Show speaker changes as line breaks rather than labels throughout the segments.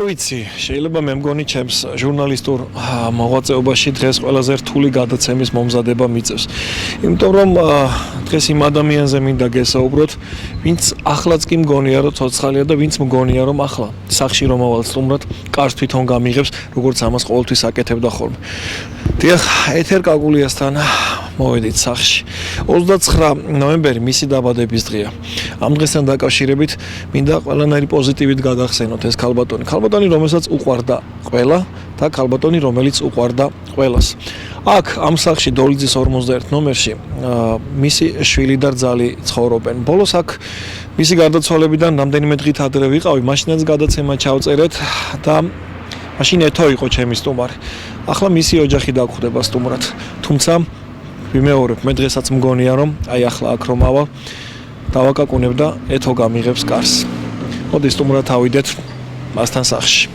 ვიცი, შეიძლება მე მგონი ჩემს ჟურნალისტურ მოღვაწეობაში დღეს ყველაზე რთული გადაცემის მომზადება მიწევს. იმიტომ რომ დღეს იმ ადამიანზე მინდა გესაუბროთ, ვინც ახლაც კი მგონია რომ ცოცხალია და ვინც მგონია რომ ახლა სახში რომ ავალ სტუმრად, კარს თვითონ გამიღებს, როგორც ამას ყოველთვის აკეთებდა ხოლმე. დიახ, ეთერ კაგულიასთან მოვედით სახში. 29 ნოემბერი მისი დაბადების დღეა. ამ დღესთან დაკავშირებით მინდა ყველანაირი პოზიტივით გადახსენოთ ეს ქალბატონი. ქალბატონი, რომელსაც უყვარდა ყველა და ქალბატონი, რომელიც უყვარდა ყველას. აქ ამ სახში დოლიძის 51 ნომერში მისი შვილი და რძალი ცხოვრობენ. ბოლოს აქ მისი გარდაცვალებიდან რამდენიმე დღით ადრე ვიყავი, მაშინაც გადაცემა ჩავწერეთ და მაშინ ეთო იყო ჩემი სტუმარი. ახლა მისი ოჯახი დაგხვდება სტუმრად. თუმცა ვიმეორებ, მე დღესაც მგონია რომ აი ახლა აქ რომ ავალ, დავაკაკუნებ და ეთო გამიღებს კარს. მოდი სტუმრად ავიდეთ მასთან სახში.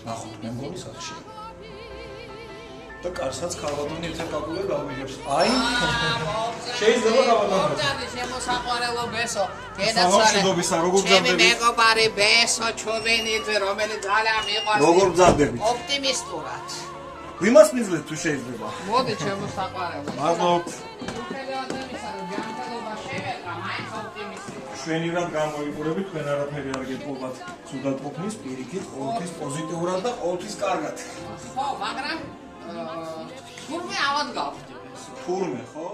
ნახოთ, მე მგონი სახში. და კარსაც ქალბატონი ეთერ კაკულია გამიღებს. აი შეიძლება ქალბატონი.
შემოსაყვარელო ბესო,
სამშვიდობისა, როგორ გძანდებით?
ჩემი მეგობარი ბესო ჩოვენიძე, რომელიც ძალიან მიყვარს.
როგორ გძანდებით?
ოპტიმისტურად.
ვიმას მიძლეთ თუ შეიძლება?
მოდი შემოსაყვარელო.
მადლობ.
უხელი ადამიანისა, რომ ჯანმრთელობა შევერა, მაინც ოპტიმისტი.
შვენივრად გამოიყურებით, თქვენ არაფერი არ გეტყობათ. სულად ყოფნის პირიქით, ყოველთვის პოზიტიურად და ყოველთვის კარგად.
ხო, მაგრამ თურმე ავად გავხდი ბესო.
თურმე, ხო?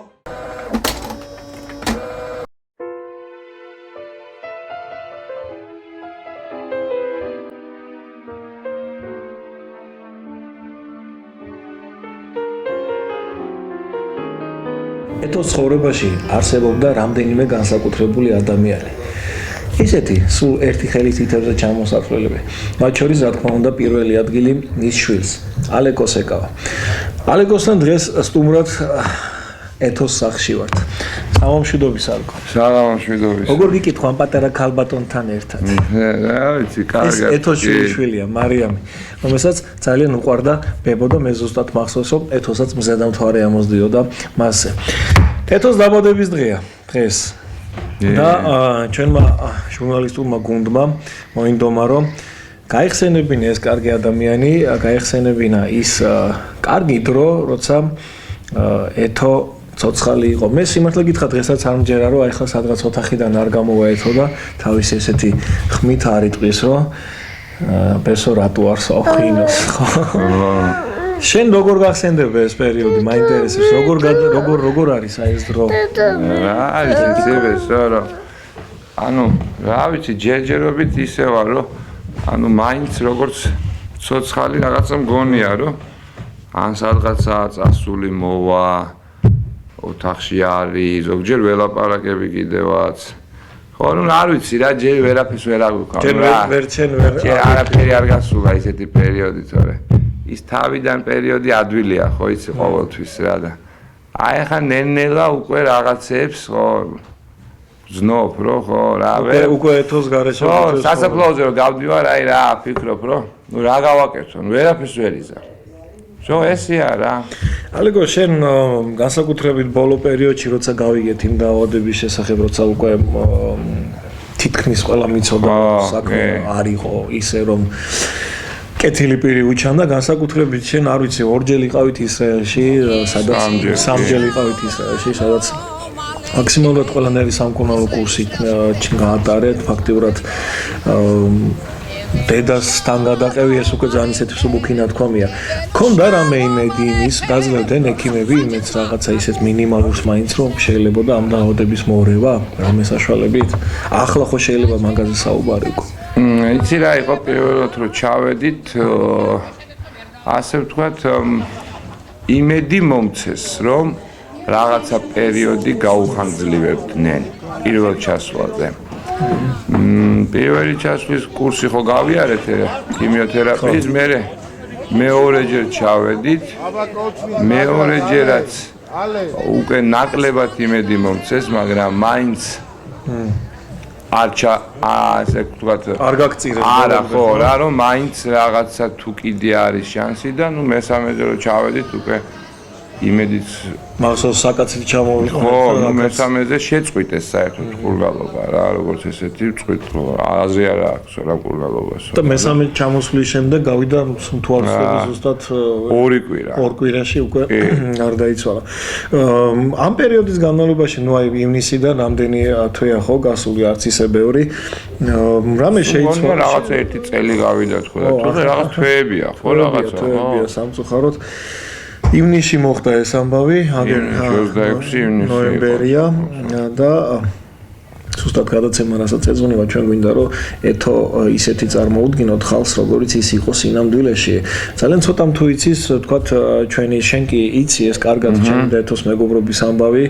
ეთოს ცხოვრებაში არსებობდა რამდენიმე განსაკუთრებული ადამიანი. ისეთი სულ ერთი ხელით ითევდა ჩამოსასვლელები. მათ შორის, რა თქმა უნდა, პირველი ადგილი მის შვილს, ალეკოს ეკავა. ალეკოსთან დღეს სტუმრად ეთოს სახში ვართ. სამშვიდობის ალეკო.
სამშვიდობის.
როგორ გიკითხო ამ პატარა ქალბატონთან ერთად?
რა ვიცი, კარგად.
ეს ეთოს შვილია, მარიამი, რომელსაც ძალიან უყვარდა ბებო და მე ზუსტად მახსოვს, რომ ეთოსაც მზედამთვარე ამოსდიოდა მასზე. ეთოს დაბადების დღეა დღეს. და ჩვენმა ჟურნალისტურმა გუნდმა მოინდომა რომ გაიხსენებინა ეს კარგი ადამიანი, გაიხსენებინა ის კარგი დრო, როცა ეთო ცოცხალი იყო. მე სიმართლე გითხრა, დღესაც არ მჯერა რომ აი ხა სადღაც ოთახიდან არ გამოვა ეთო და თავის ესეთი ხმით არ იტყვის რომ ბესო რატო არ საუხინოს, ხო? შენ როგორ გახსენდება ეს პერიოდი? მაინტერესებს, როგორ არის აი ეს დრო?
რა ვიცი, ბესო, რომ ანუ რა ვიცი, ჯერჯერობით ისე ვარ, რომ ანუ მაინც როგორც ცოცხალი რაღაცა მგონია, რომ ან სადღაცაა წასული მოვა, ოთახში არის, ზოგჯერ ველაპარაკები კიდევაც. ხო, ну არ ვიცი რა, ჯერ ვერაფერს ვერ აგვიქვამთ. ჯერ არაფერი არ გასულა ისეთი პერიოდი, თორე ის თავიდან პერიოდი ადვილია, ხო, იცი ყოველთვის რა და აი ახლა ნელ-ნელა უკვე რაღაცებს, ხო, ზნობ, ხო, რა
უკვე ეთოს გარეშე.
ხო, სასაფლაოზე რომ გავდივარ, აი რა ფიქრობ, რომ ну რა გავაკეთო, ვერაფერს ვერ იზარ. შო ესია რა.
ალეკო, შენ განსაკუთრებით ბოლო პერიოდში, როცა გავიგეთ იმ დაავადების შესახებ, როცა უკვე თითქმის ყველა მიცოდა საქმე არ იყო ისე რომ კეთილი პირი უჩანდა, განსაკუთრებით შენ არ ვიცი, ორჯერ იყავით ისრაელში, სადაც სამჯერ იყავით ისრაელში, სადაც მაქსიმალურად ყველანაირი სამკურნალო კურსი გაატარეთ, ფაქტიურად დედასთან გადაყევი, ეს უკვე ძალიან ისეთი მსუბუქი ნათქვამია. ქონდა რამე იმედი იმის, გაძლევდნენ ექიმები იმედს რაღაცა ისეთ მინიმალურს მაინც, რომ შეიძლებოდა ამ დაავადების მორევა, რამე საშუალებით? ახლა ხო შეიძლება მაგაზე საუბარი უკვე.
იცი რა იყო პირველად რომ ჩავედით, ასე ვთქვათ, იმედი მომცეს, რომ რაღაცა პერიოდი გაუხანძლებდნენ პირველ ჩასვლაზე. პირველი ჩასვლის კურსი ხო გავიარეთ ქიმიოთერაპიის, მეორეჯერ ჩავედით, მეორეჯერაც უკვე ნაკლებად იმედი მომცეს, მაგრამ მაინც არჩა ასე ვთქვათ
არ გაგწირებ
არა ხო რა რომ მაინც რაღაცა თუ კიდე არის შანსი და ნუ მესამეზე რომ ჩავედით უკვე იმედიც
მახსოვს საკაცით ჩამოვიყო
ხო ნუ მესამეზე შეწყვიტეს საერთოდ ყურგალობა რა როგორც ესეთი წყვით აზრი არა აქვს რა ყურგალობას
და მესამე ჩამოსვლის შემდეგ გავიდა თვალსაჩინო ზუსტად
2 კვირა
2 კვირაში უკვე გარდაიცვალა ამ პერიოდის განმავლობაში ნუ აი ივნისიდან რამდენი თვეა ხო გასული არც ისე ბევრი რამე შეიცვალა
რაღაცა 1 წელი გავიდა თქო და თუ რაღაც თვეებია ხო რაღაცა
თვეებია სამწუხაროდ ივნისში მოხდა ეს ამბავი, აგერ
26 ივნისი
ნოემბერია და ზუსტად გადაცემა რასაც ეძღვნება ჩვენ გვინდა რომ ეთო ისეთი წარმოუდგინოთ ხალხს როგორიც ის იყო სინამდვილეში. ძალიან ცოტამ თუ იცის თქვათ ჩვენი შენ კი იცი ეს კარგად ჩემი და ეთოს მეგობრობის ამბავი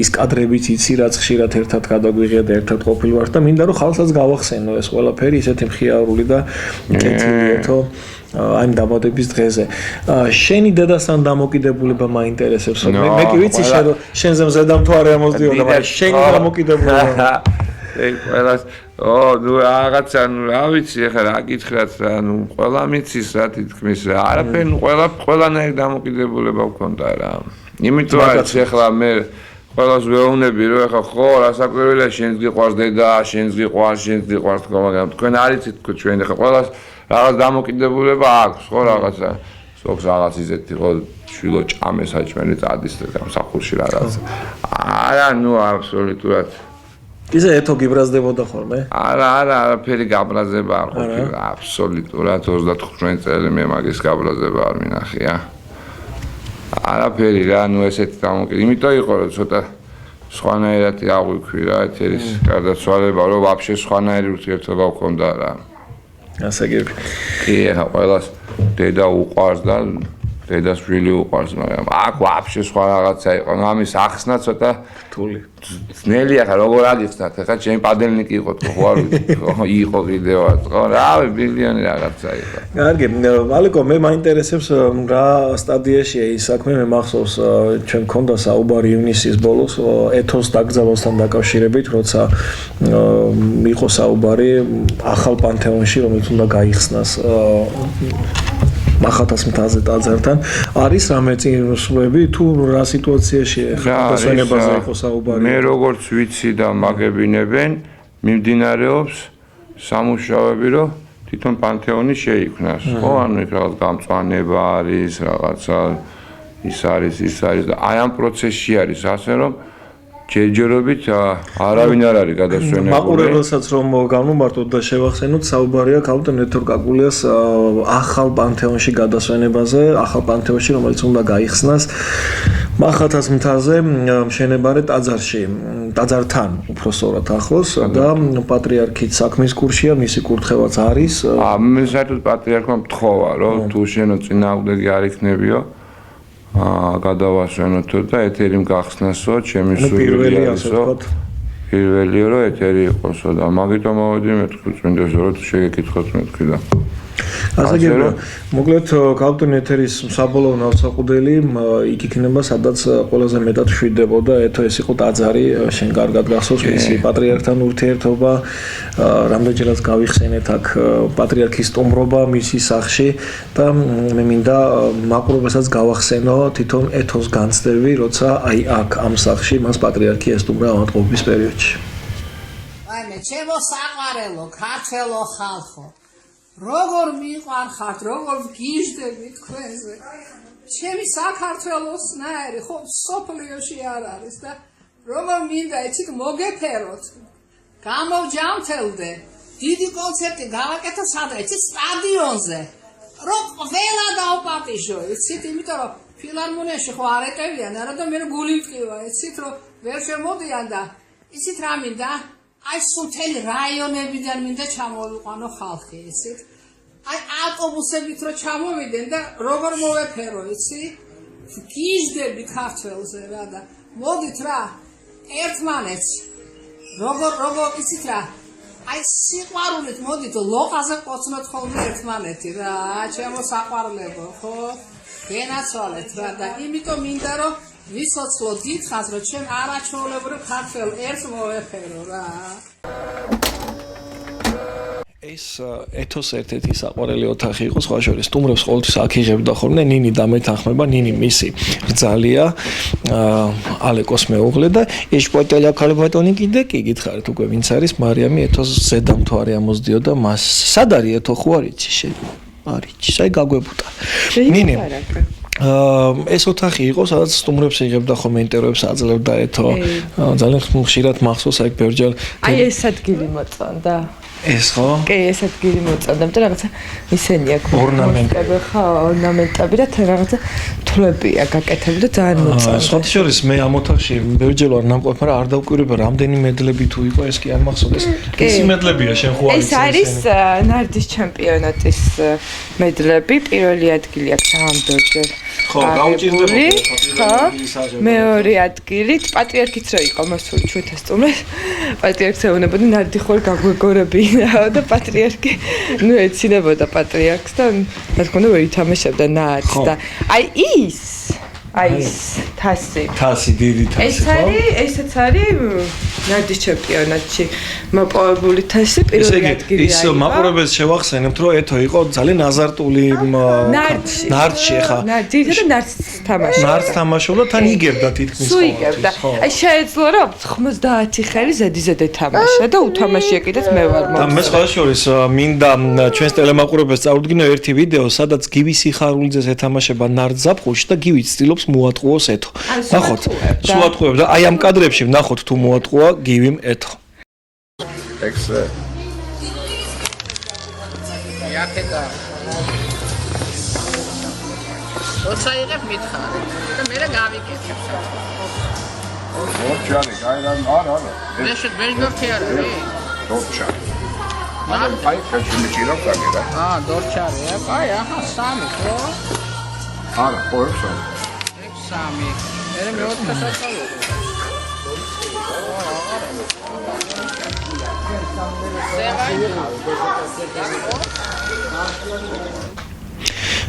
ის კადრებიც იცი რაც ხშირად ერთად გადაგვიღია და ერთად ყოფილვართ და მინდა რომ ხალხსაც გავახსენო ეს ყველაფერი ისეთი მხიარული და კეთილი ეთო აი დაბადების დღეზე. შენი დედასთან დამოკიდებულება მაინტერესებს. მე კი ვიცი შენზე მზედამ თუ არ ამოსდიოდა, მაგრამ შენი დამოკიდებულება.
ე ყველას ნუ რაღაცა ნუ რა ვიცი ახლა რა გითხრათ რა ნუ ყველა მიცის რა თითქმის რა არაფერი ნუ ყველანაირი დამოკიდებულება მქონდა რა. იმიტომ არის ახლა მე ყველას ვეუბნები რომ ახლა ხო რასაკვირველია შენს გიყვარს დედა, შენს გიყვარს თქო, მაგრამ თქვენ არ იცით თქო ჩვენ ახლა ყველას რაღაც დამოკიდებულება აქვს ხო რაღაცა სოქს რაღაც ისეთი ხო შვილო ჭამე საჭმელი წადის სამსახურში რაღაც არა ნუ აბსოლუტურად
ისე ეთო გიბრაზდებოდა ხოლმე
არაფერი გაბრაზება არ ყოფილა აბსოლუტურად 35 წელი მე მაგის გაბრაზება არ მინახია არაფერი რა ნუ ესეთი დამოკიდებულება იმიტომ იყო რომ ცოტა სხვანაირად აღვიქვი რა ეთერის გარდაცვალება რომ ვაფშე სხვანაირი ურთიერთობა გქონდა რა
ასე გები.
კი, ახლა ყველას დედა უყვარს და დედას შვილი უყვარს, მაგრამ აქ ვაფშე სხვა რაღაცა იყო. ამის ახსნა ცოტა
რთული.
ძნელია ხა როგორ აღიხსნათ? ახლა ჩემი პადელნიკი იყო თქო, ხო არ ვიცი, ხო იყო კიდევაც, ხო? რავი, ბილიონი რაღაცა იყო.
კარგი, ალეკო, მე მაინტერესებს რა სტადიაშია ის საქმე, მე მახსოვს ჩვენ გქონდა საუბარი ივნისის ბოლოს ეთოს დაკრძალვასთან დაკავშირებით, როცა იყო საუბარი ახალ პანთეონში, რომელიც უნდა გაიხსნას მახათას მთაზე ტაძართან არის რამე წინსვლები თუ რა სიტუაციაში დასვენებაზე იყო საუბარი
მე როგორც ვიცი და მაგებინებენ მიმდინარეობს სამუშაოები რომ თვითონ პანთეონი შეიქმნას ხო ანუ იქ რაღაც გამწვანება არის რაღაცა ის არის და აი ამ პროცესში არის ასე რომ ჯერჯერობით არავინ არ არის გადასვენებული.
მაყურებელსაც რომ განვმარტოთ და შევახსენოთ, საუბარია ქალბატონ ეთორ კაკულიას ახალ პანთეონში გადასვენებაზე, ახალ პანთეონში, რომელიც უნდა გაიხსნას მახათას მთაზე, მშენებარე ტაძარში, ტაძართან უпростоრად ახლოს და პატრიარქით საქმის კურსია, მისი კურთხევაც არის.
მე საერთოდ პატრიარქმა მთხოვა, რომ თუ შენო წინააღმდეგი არ იქნებიო გადავასვენოთო და ეთერი მგახსნასო, ჩემი სურვილი არისო. პირველია რომ ეთერი იყოსო და მაგიტომ მოვედი მეთქვი წმინდასო რომ შეგეკითხოთ მეთქვი და
ასე გებია მოკლედ ქალბატონ ეთერის საბოლოო ნავსაყუდელი იქ იქნება სადაც ყველაზე მეტად შვიდებოდა ეთო ეს იყო ტაძარი შენ კარგად გახსოვს მისი პატრიარქთან ურთიერთობა რამდენჯერაც გავიხსენეთ აქ პატრიარქის სტუმრობა მისი სახლში და მე მინდა მაყურებელსაც გავახსენო თვითონ ეთოს განცდები როცა აი აქ ამ სახლში მას პატრიარქი ესტუმრა ავადმყოფობის პერიოდში
აი მე ჩემო საყვარელო ქართველო ხალხო როგორ მიყვარხართ, როგორ გიჟდები თქვენზე. ჩემი საქართველოსნაირი ხო სოფლიოში არ არის და როგორ მინდა იცით მოგეფეროთ. გამოვჯამთელდე. დიდი კონცერტი გავაკეთო სადღაც იცით სტადიონზე. რომ ყველა დაუპატიჟო, იცით, იმიტომ რომ ფილარმონიაში ხო არ ეტევიან, არა და მე გული მტკივა, იცით, რომ ვერ შემოდიან და იცით რა მინდა აი სუთელი რაიონებიდან მინდა ჩამოვიყვანო ხალხი, იცით? აი ავტობუსებით რო ჩამოვიდნენ და როგორ მოვეფერო, იცი? გიჟდებით ქართველზე რა და მოდით რა ერთმანეთს როგორ იცით რა აი სიყვარულით მოდით ლოყაზე ყოცნოთ ხოლმე ერთმანეთი რა ჩემო საყვარლებო ხო გენაცვალეთ რა და იმიტომ მინდა რომ ვისოცლო დიდხანს რომ ჩემ არაჩვეულებრივ ქართველ ერთს მოვეფერო რა
ეს ეთოს ერთ-ერთი საყვარელი ოთახი იყო სხვა შორის სტუმრებს ყოველთვის აქ იღებდა ხოლმე ნინი დამეთანხმება ნინი მისი რძალია ალეკოს მეუღლე და ეშპოტელა ქალბატონი კი გითხარით უკვე ვინც არის მარიამი ეთოს ზედამთვარე ამოსდიოდა მას სად არის ეთო ხო არიცი შენ არიცი საი გაგვებუტა ნინი ეს ოთახი იყო სადაც სტუმრებს იღებდა ხოლმე ინტერვიუებს აძლევდა ეთო ძალიან ხშირად მახსოვს აი ბევრჯერ
აი ეს ადგილი მოწონდა
ეს ხო?
კი, ეს ადგილი მოწონდა, მაგრამ რაღაცა ისენი აქვს
ორნამენტები
ხო, ორნამენტები და რაღაცა თვლებია გაკეთებული და ძალიან მოწონდა.
სხვათა შორის მე ამ ოთახში ბევრჯერ ვარ ნამყოფ, მაგრამ არ დავკვირვება რამდენი მედლები თუ იყო ეს კი არ მახსოვდეს. ისი მედლებია შენ ხო არის?
ეს არის ნარდის ჩემპიონატის მედლები, პირველი ადგილი აქვს ძალიან ბევრჯერ.
ხო, გაუჭირდება
ხო. მეორე ადგილით პატრიარქიც რო იყო მოსული ჩვენთან სტუმრად. პატრიარქს ეუბნებოდა ნარდი ხوار გაგვეგორები და პატრიარქი ნუ ეცინებოდა პატრიარქს და რა თქმა უნდა ვერ ითამაშებდა ნარდს და აი ეს თასი დიდი თასი ხო ესეც არის ნარდის ჩემპიონატში მოპოვებული თასი პირველი ადგილი
ის მაყურებელს შევახსენებთ რომ ეთო იყო ძალიან აზარტული ნარდში ხა
ნარდი და ნარდს
თამაშობდა თან იგებდა თითქმის
სულ იგებდა აი შეეძლო რომ 90 ხელი ზედიზედ ეთამაშა და უთამაშია კიდეც მე ვარ
და მე სხვა შორის მინდა ჩვენს ტელემაყურებელს წავუდგინო ერთი ვიდეო სადაც გივი სიხარულიძეს ეთამაშება ნარდ ზაფხულში და გივი ცდილობს მოატყუოს ეთო ნახოთ სუატყუებს და აი ამ კადრებში ნახოთ თუ მოატყუა გივიმ ეთო
ექსე
იაკედა ოცა იღებ მითხარი და მე გავიკეთებ
ორჩარი გაიდან არა
მე შეგვეჟნორთი არა
ორჩარი აი კაჩიმიჩირო კაგერა
დორჩარი აი აჰა სამი ხო
არა პორცო
სამი მე მეოთხე საწოლო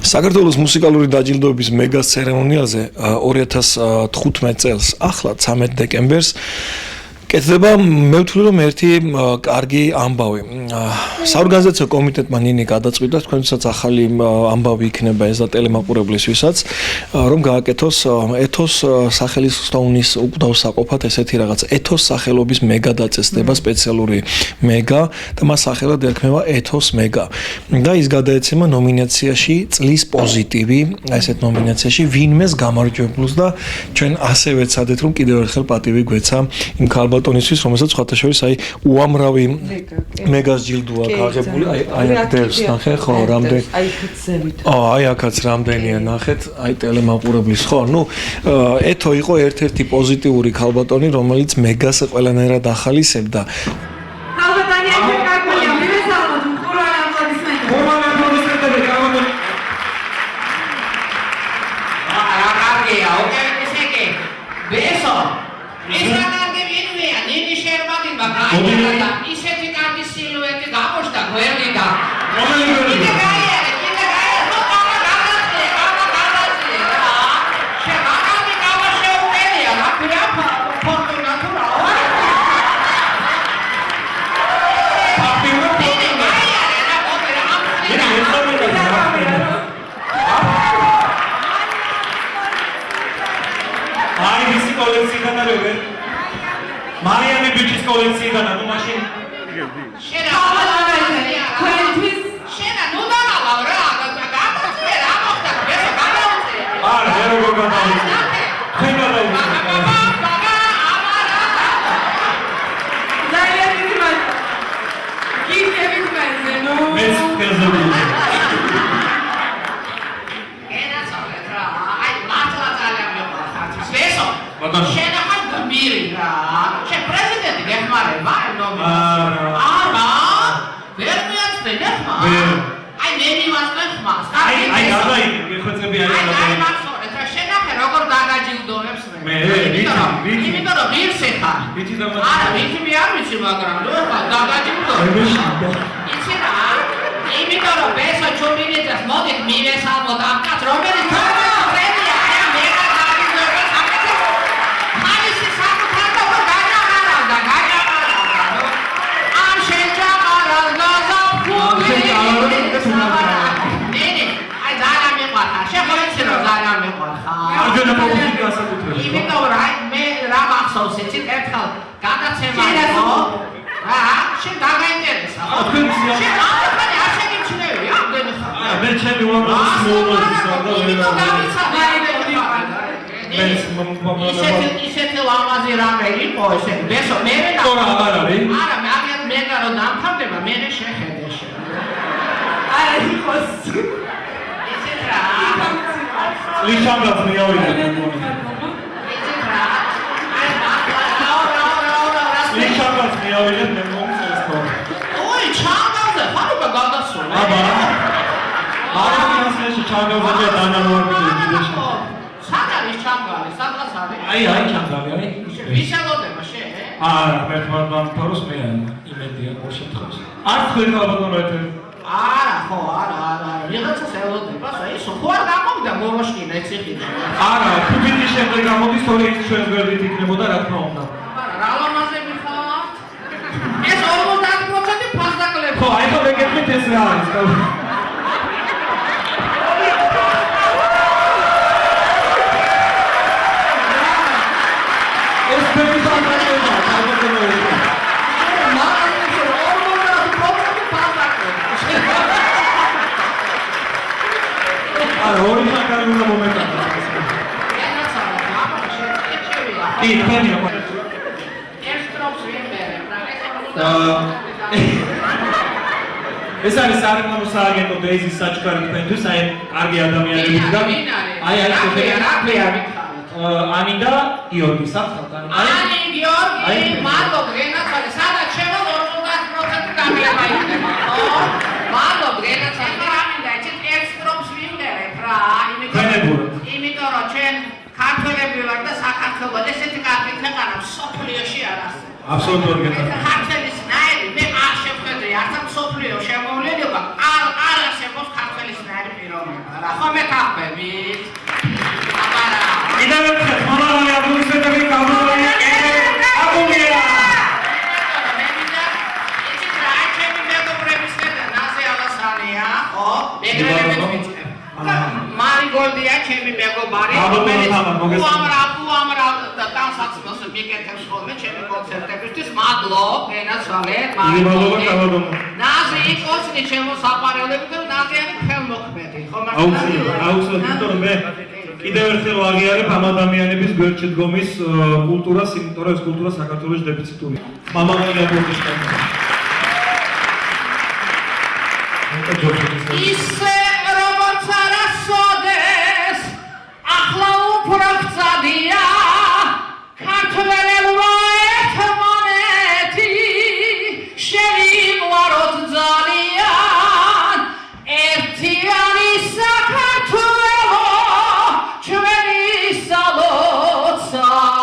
საქართველოს მუსიკალური დაჯილდოების მეგას ცერემონიალზე 2015 წელს ახლა 13 დეკემბერს კეთდება მე ვთვლი რომ ერთი კარგი ამბავი საორგანიზაციო კომიტეტმა ნინი გადაწყვიტა თქვენსაც ახალი ამბავი იქნება ეს და ტელემაყურებლისთვისაც რომ გააკეთოს ეთოს სახელოსნოუნის უკდავსაყოფად ესეთი რაღაც ეთოს სახელობის მეგა დაწესდება სპეციალური მეგა და მას სახელად ერქმევა ეთოს მეგა და ის გადაეცემა ნომინაციაში წლის პოზიტივი ესეთ ნომინაციაში ვინმეს გამარჯვებულს და ჩვენ ასევე ვეცადეთ რომ კიდევ ერთხელ პატივი გვეცა იმ ბატონისთვის, რომელსაც სხვათა შორის აი უამრავი მეგას ჯილდოა გააღებული, აი დევს ნახე, ხო, რამდენი
აი ხცევით.
აი აქაც რამდენია ნახეთ, აი ტელემაყურებლის, ხო, ნუ ეთო იყო ერთ-ერთი პოზიტიური ქალბატონი, რომელიც მეგას ყველანაირად ახალისებდა.
ქალბატონი ახლა კარგია, მე ვესალმოთ, ყურან ამბობისმენთ.
ყურან ამბობისმენთ, გამოდე.
რა კარგია, ოკეი, ესე კი. ბესო. ეს რა ისეთი კარგი სილუეტი გამოჩნდა გვერდიდან.
რომელი გვერდი?
კიდე გაიარე, ხო გადაწია რა. შეგაკამი გამაშეუყელია, რა ქვია, ფორტუნატურა.
აი მისი კოლექციიდან არის მარიამი ბიჭის კოლექციიდან ანუ მაშინ
შენა შენა ნუ დაღალავ რა გადაწია რა მოხდა ესა გადაუწე
არა მე როგორ გადაუწე ხენ გადაუწე მეც ფერზები
შენა ხარ მირი რა შენ პრეზიდენტი გეხმარება არა ვერ მიაწვენე ხმა აი მე მივაწვენ ხმას
აი გადაიგე გეხვეწები არის
აი მახსოვეთ რა შენახე როგორ დაგაჯილდოებს
მე
იმიტომ რომ ვირსე ხარ არა ვიჩი არ ვიცი მაგრამ ნუ ხა დაგაჯილდო იცი რა იმიტომ რომ ბესო ჩუმინეცას მოდით მივესალმოთ ამ კაც რომელიც
საუბრობთ განსაკუთრებით.
იმიტომ მე რა მახსოვს იცით ერთხელ გადაცემა იყო. შენ დაგაინტერესა. შენ ახალი არ შეგიჩნევი, ამდენი ხარ.
მე ჩემი უამრავი მოულოდნელს არ და
ისეთი ლამაზი რამე იყო ესე ბესო მე
რა აღარ არის?
არა მე აგერ მე გარო დამთავრდება მე შეხედე შენ არა იყოს ისეთ რა
ლიშანგაც მეავიდე ლიშანგაც მეავიდე მე მომწეს ხო
ოი ჩანგავზე ხარობა გადასულა
აბა არა მასში ჩანგავზე დანარვები კიდეში
სად არის ჩანგავი სადღაც არის
აი ჩანგავი არის
ვისელოდება შენ
არა მე თვითონ მე იმედია ყოველ შემთხვევაში არ თქვენ ალბათ რომ
არა ხო არა ვიღაცას ელოდება ის ხო არ გამოვიდა მოროშკინა ეციხილი
არა ფუძილის შემდეგ გამოდის თორე ის ჩვენს გვერდით იქნებოდა რა თქმა უნდა
რა ლამაზები ხართ ეს 50% ფასდაკლები
ხო აი ხო მეკითხეთ ეს რა არის ეს ფერი ფასდაკლება ალბათ არა ორი შაკარი უნდა მომეტანოს კი თქვენი ეს არის სარეკლამო სააგენტო დეიზის საჩქარი თქვენთვის აი კარგი ადამიანები და აი ანი და გიორგი საფხალთ
ანი გიორგი მადლობ გენაცვალე სადაც შევა 50% გამიება იქნება ხო მადლობ გენაცვალე რა მინდა ეცეთ ექსტრომს ვიმდერებ რა იმიტომ რომ ჩვენ ქართველები ვარ და საქართველოს ესეთი კარგი ქვეყანა სოფლიოში არ არსებობს
აბსოლუტურად გეტყვით
ქართველის ნაირი მე არ შევხედე არც სოფლიო შემოვლენება არ არსებობს ქართველის ნაირი პიროვნება რა ხო მე თახვებით აბარა
კიდევ ერთხელ მომავალი აბუნსეტები გამოდია აბუნია
მარიგოლდია ჩემი მეგობარი რომელიც უამრავ და განსაცდელს მიკეთებს ხოლმე ჩემი კონცერტებისთვის მადლობ გენაცვალე
მარიგოლდია
ნაზი იკოცნი ჩემო საყვარელები და ნაზიანი ხელმოქმედი ხო
აუცილებლად მე კიდევ ერთხელ ვაღიარებ ამ ადამიანების გვერდში დგომის კულტურას, იმიტომ რომ ეს კულტურა საქართველოს დეფიციტურია. მამაღალი აბუნია
ისე როგორც არასოდეს ახლა უფრო ხცადია ქართველებმა ერთმანეთი შევიმვაროთ ძალიან ერთიანი საქართველო ჩვენი სალოცავია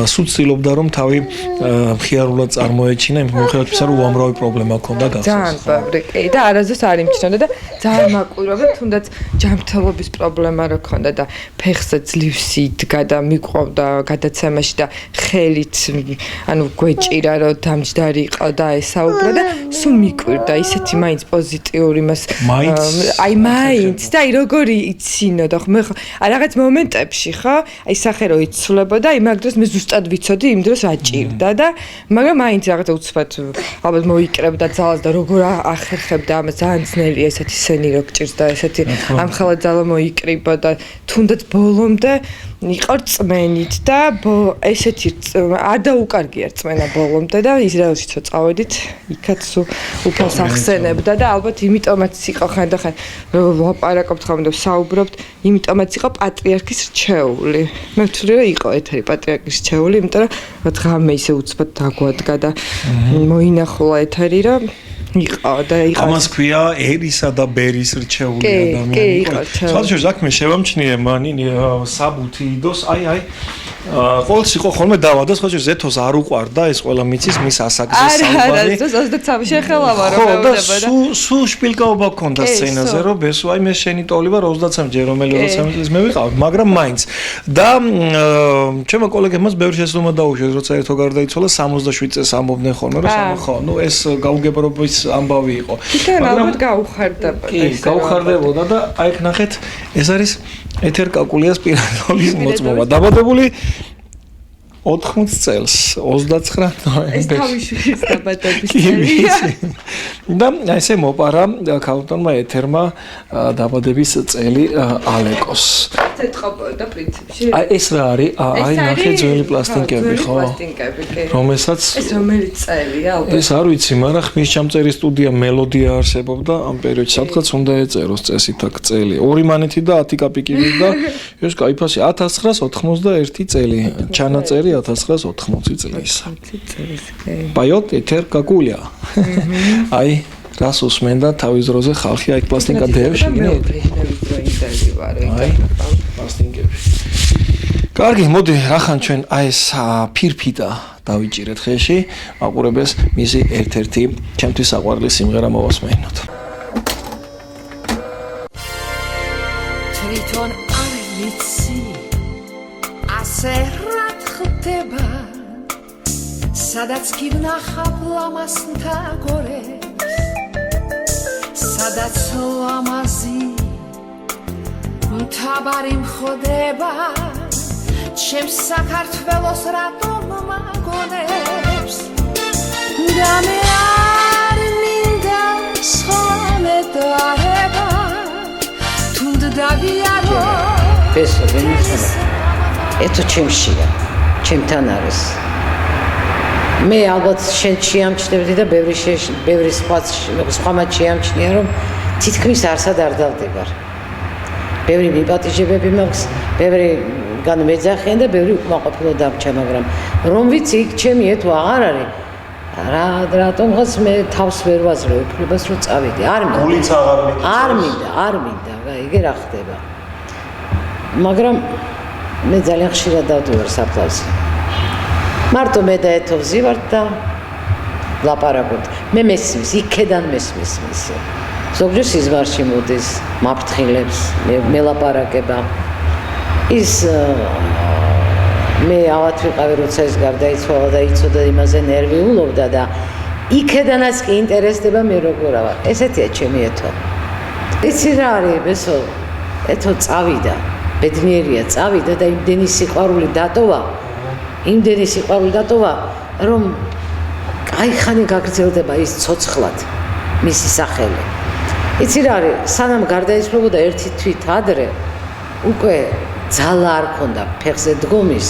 სულ ცდილობდა რომ თავი მხიარულად წარმოეჩინა იმ მიუხედავად იმისა რომ უამრავი პრობლემა ჰქონდა გახსოვს
ძალიან პაბრიკი და არასდროს არ იმჩნევდა და ძალიან მაყურებდა თუნდაც ჯანმრთელობის პრობლემა რო ჰქონდა და ფეხზე ძლივსი იდგა და მიყვავდა გადაცემაში და ხელით ანუ გვეჭირა რომ დამჯდარი იყო და ესაუბრა და სულ მიკვირდა ისეთი მაინც პოზიტიური მას აი მაინც და აი როგორი იცინოდა ხო მე რაღაც მომენტებში ხო აი სახე რო იცვლებოდა აი მაგ დროს მე ზუსტად ვიცოდი იმ დროს აჭირდა და მაგრამ მაინც რაღაცა უცბად ალბათ მოიკრებდა ძალას და როგორ ახერხებდა ამას ძალიან ძნელია ესეთი სენი რო გჭირს და ესეთი ამხელა ძალა მოიკრიბა და თუნდაც ბოლომდე იყო წმენით და ესეთი არ დაუკარგია წმენა ბოლომდე და ისრაელშიც წავედით იქაც უფალს ახსენებდა და ალბათ იმიტომაც იყო ხანდახან ლაპარაკობთ ხოლმე და საუბრობთ იმიტომაც იყო პატრიარქის რჩეული მე ვთვლი რომ იყო ეთერი პატრიარქის რჩეული იმიტომ რომ დღამე ისე უცბად დაგვადგა და მოინახულა ეთერი რომ იყო და იყო
ამას ქვია ერისა და ბერის რჩეული ადამიანი.
კი,
სხვადასხვა საქმე შევამჩნიე მანი საბუთი იდოს აი ყოველთვის იყო ხოლმე დავადას ხო ზეთოს არ უყვარდა ეს ყველა მიცის მის ასაკზე
არა,
საუბარი.
23 შეხელავა რომ
ხო და
მეუბნება.
სულ შპილკაობა ქონდა სცენაზე რომ ბესო აი მე შენი ტოლი ვარ 23 ჯერ რომელი 23 წლის მე ვიყავ, მაგრამ მაინც და ჩემო კოლეგებმაც ბევრი შეცდომა დაუშვეს როცა ერთო გარდაიცვალა 67 წელს ამბობდნენ ხოლმე რომ ხო ნუ ეს გაუგებრობის ამბავი იყო.
თვითონ ალბათ გაუხარდებოდა
ეს. გაუხარდებოდა და აი ნახეთ ეს არის ეთერ კაკულიას პირადოლის მოწმობა. დაბადებული 80 წელს 29 ნოემბერს.
ეს თავიშვილის დაბადების წელია.
და ესე მოპარა ქალბატონმა ეთერმა დაბადების წელი ალეკოს.
ეთყობოდა პრინციპში.
აი ეს რა არის? აი ნახე ძველი პლასტინკები ხო?
პლასტინკები კი.
რომელსაც
ეს რომელი წელია ალბათ?
ეს არ ვიცი, მაგრამ ხმის ჩამწერი სტუდია მელოდია არსებობდა ამ პერიოდში, სადღაც უნდა ეწეროს წესით აქ წელი. 2 მანეთი და 10 კაპიკი და ეს кайფასი 1991 წელი. ჩანაწერი 1980 წლის. Поёт ეთერ კაკულია. აი რას უსმენდა თავის დროზე ხალხი აი პლასტინკა დევში
მე ბრეჟნევის დრო ინტერვიუ ვარ
აი პლასტინკები. კარგი, მოდი რახან ჩვენ აი ეს ფირფიტა დავიჭირეთ ხეში, მაყურებელს მისი ერთ-ერთი ჩემთვის საყვარელი სიმღერა მოვასმენოთ.
თვითონ არ ვიცი ასე რა ხდება სადაც კი ვნახავ ლამასთა გორეს სადაც ლამაზი მთაბარი მხდება ჩემს საქართველოს რატომ მაგონებს და მე არ მინდა სხვა მეტყობა თუნდ დავიარო
ბესო ვენიცოლა ეთო ჩემშია ჩემთან არის მე ალბათ შენ შეამჩნევდი და ბევრი სხვამაც შეამჩნია რომ თითქმის არსად არ დავდებარ ბევრი მიპატიჟებები მაქვს ბევრი განმეძახიან და ბევრი უკმაყოფილო დამრჩა მაგრამ რომ ვიცი იქ ჩემი ეთო აღარ არის რატომღაც მე თავს ვერ ვაძლევ უფლებას რომ წავიდე არ მინდა იგი რა ხდება მაგრამ მე ძალიან ხშირად დავდივარ საფლავზე მარტო მე და ეთო ვზივართ და ლაპარაკობთ მე მესმის იქედან მესმის ზოგჯერ სიზმარში მოდის მაფრთხილებს მელაპარაკება ის მე ავად ვიყავი როცა ეს გარდაიცვალა და იცოდა იმაზე ნერვიულობდა და იქედანაც კი ინტერესდება მე როგორ ვარ ესეთია ჩემი ეთო იცი რა არის ბესო ეთო წავიდა ბედნიერია წავიდა და იმდენი სიყვარული დატოვა რომ აი ხანი გაგრძელდება ის ცოცხლად მისი სახელი იცი რა არის სანამ გარდაიცვალებოდა ერთი თვით ადრე უკვე ძალა არ ქონდა ფეხზე დგომის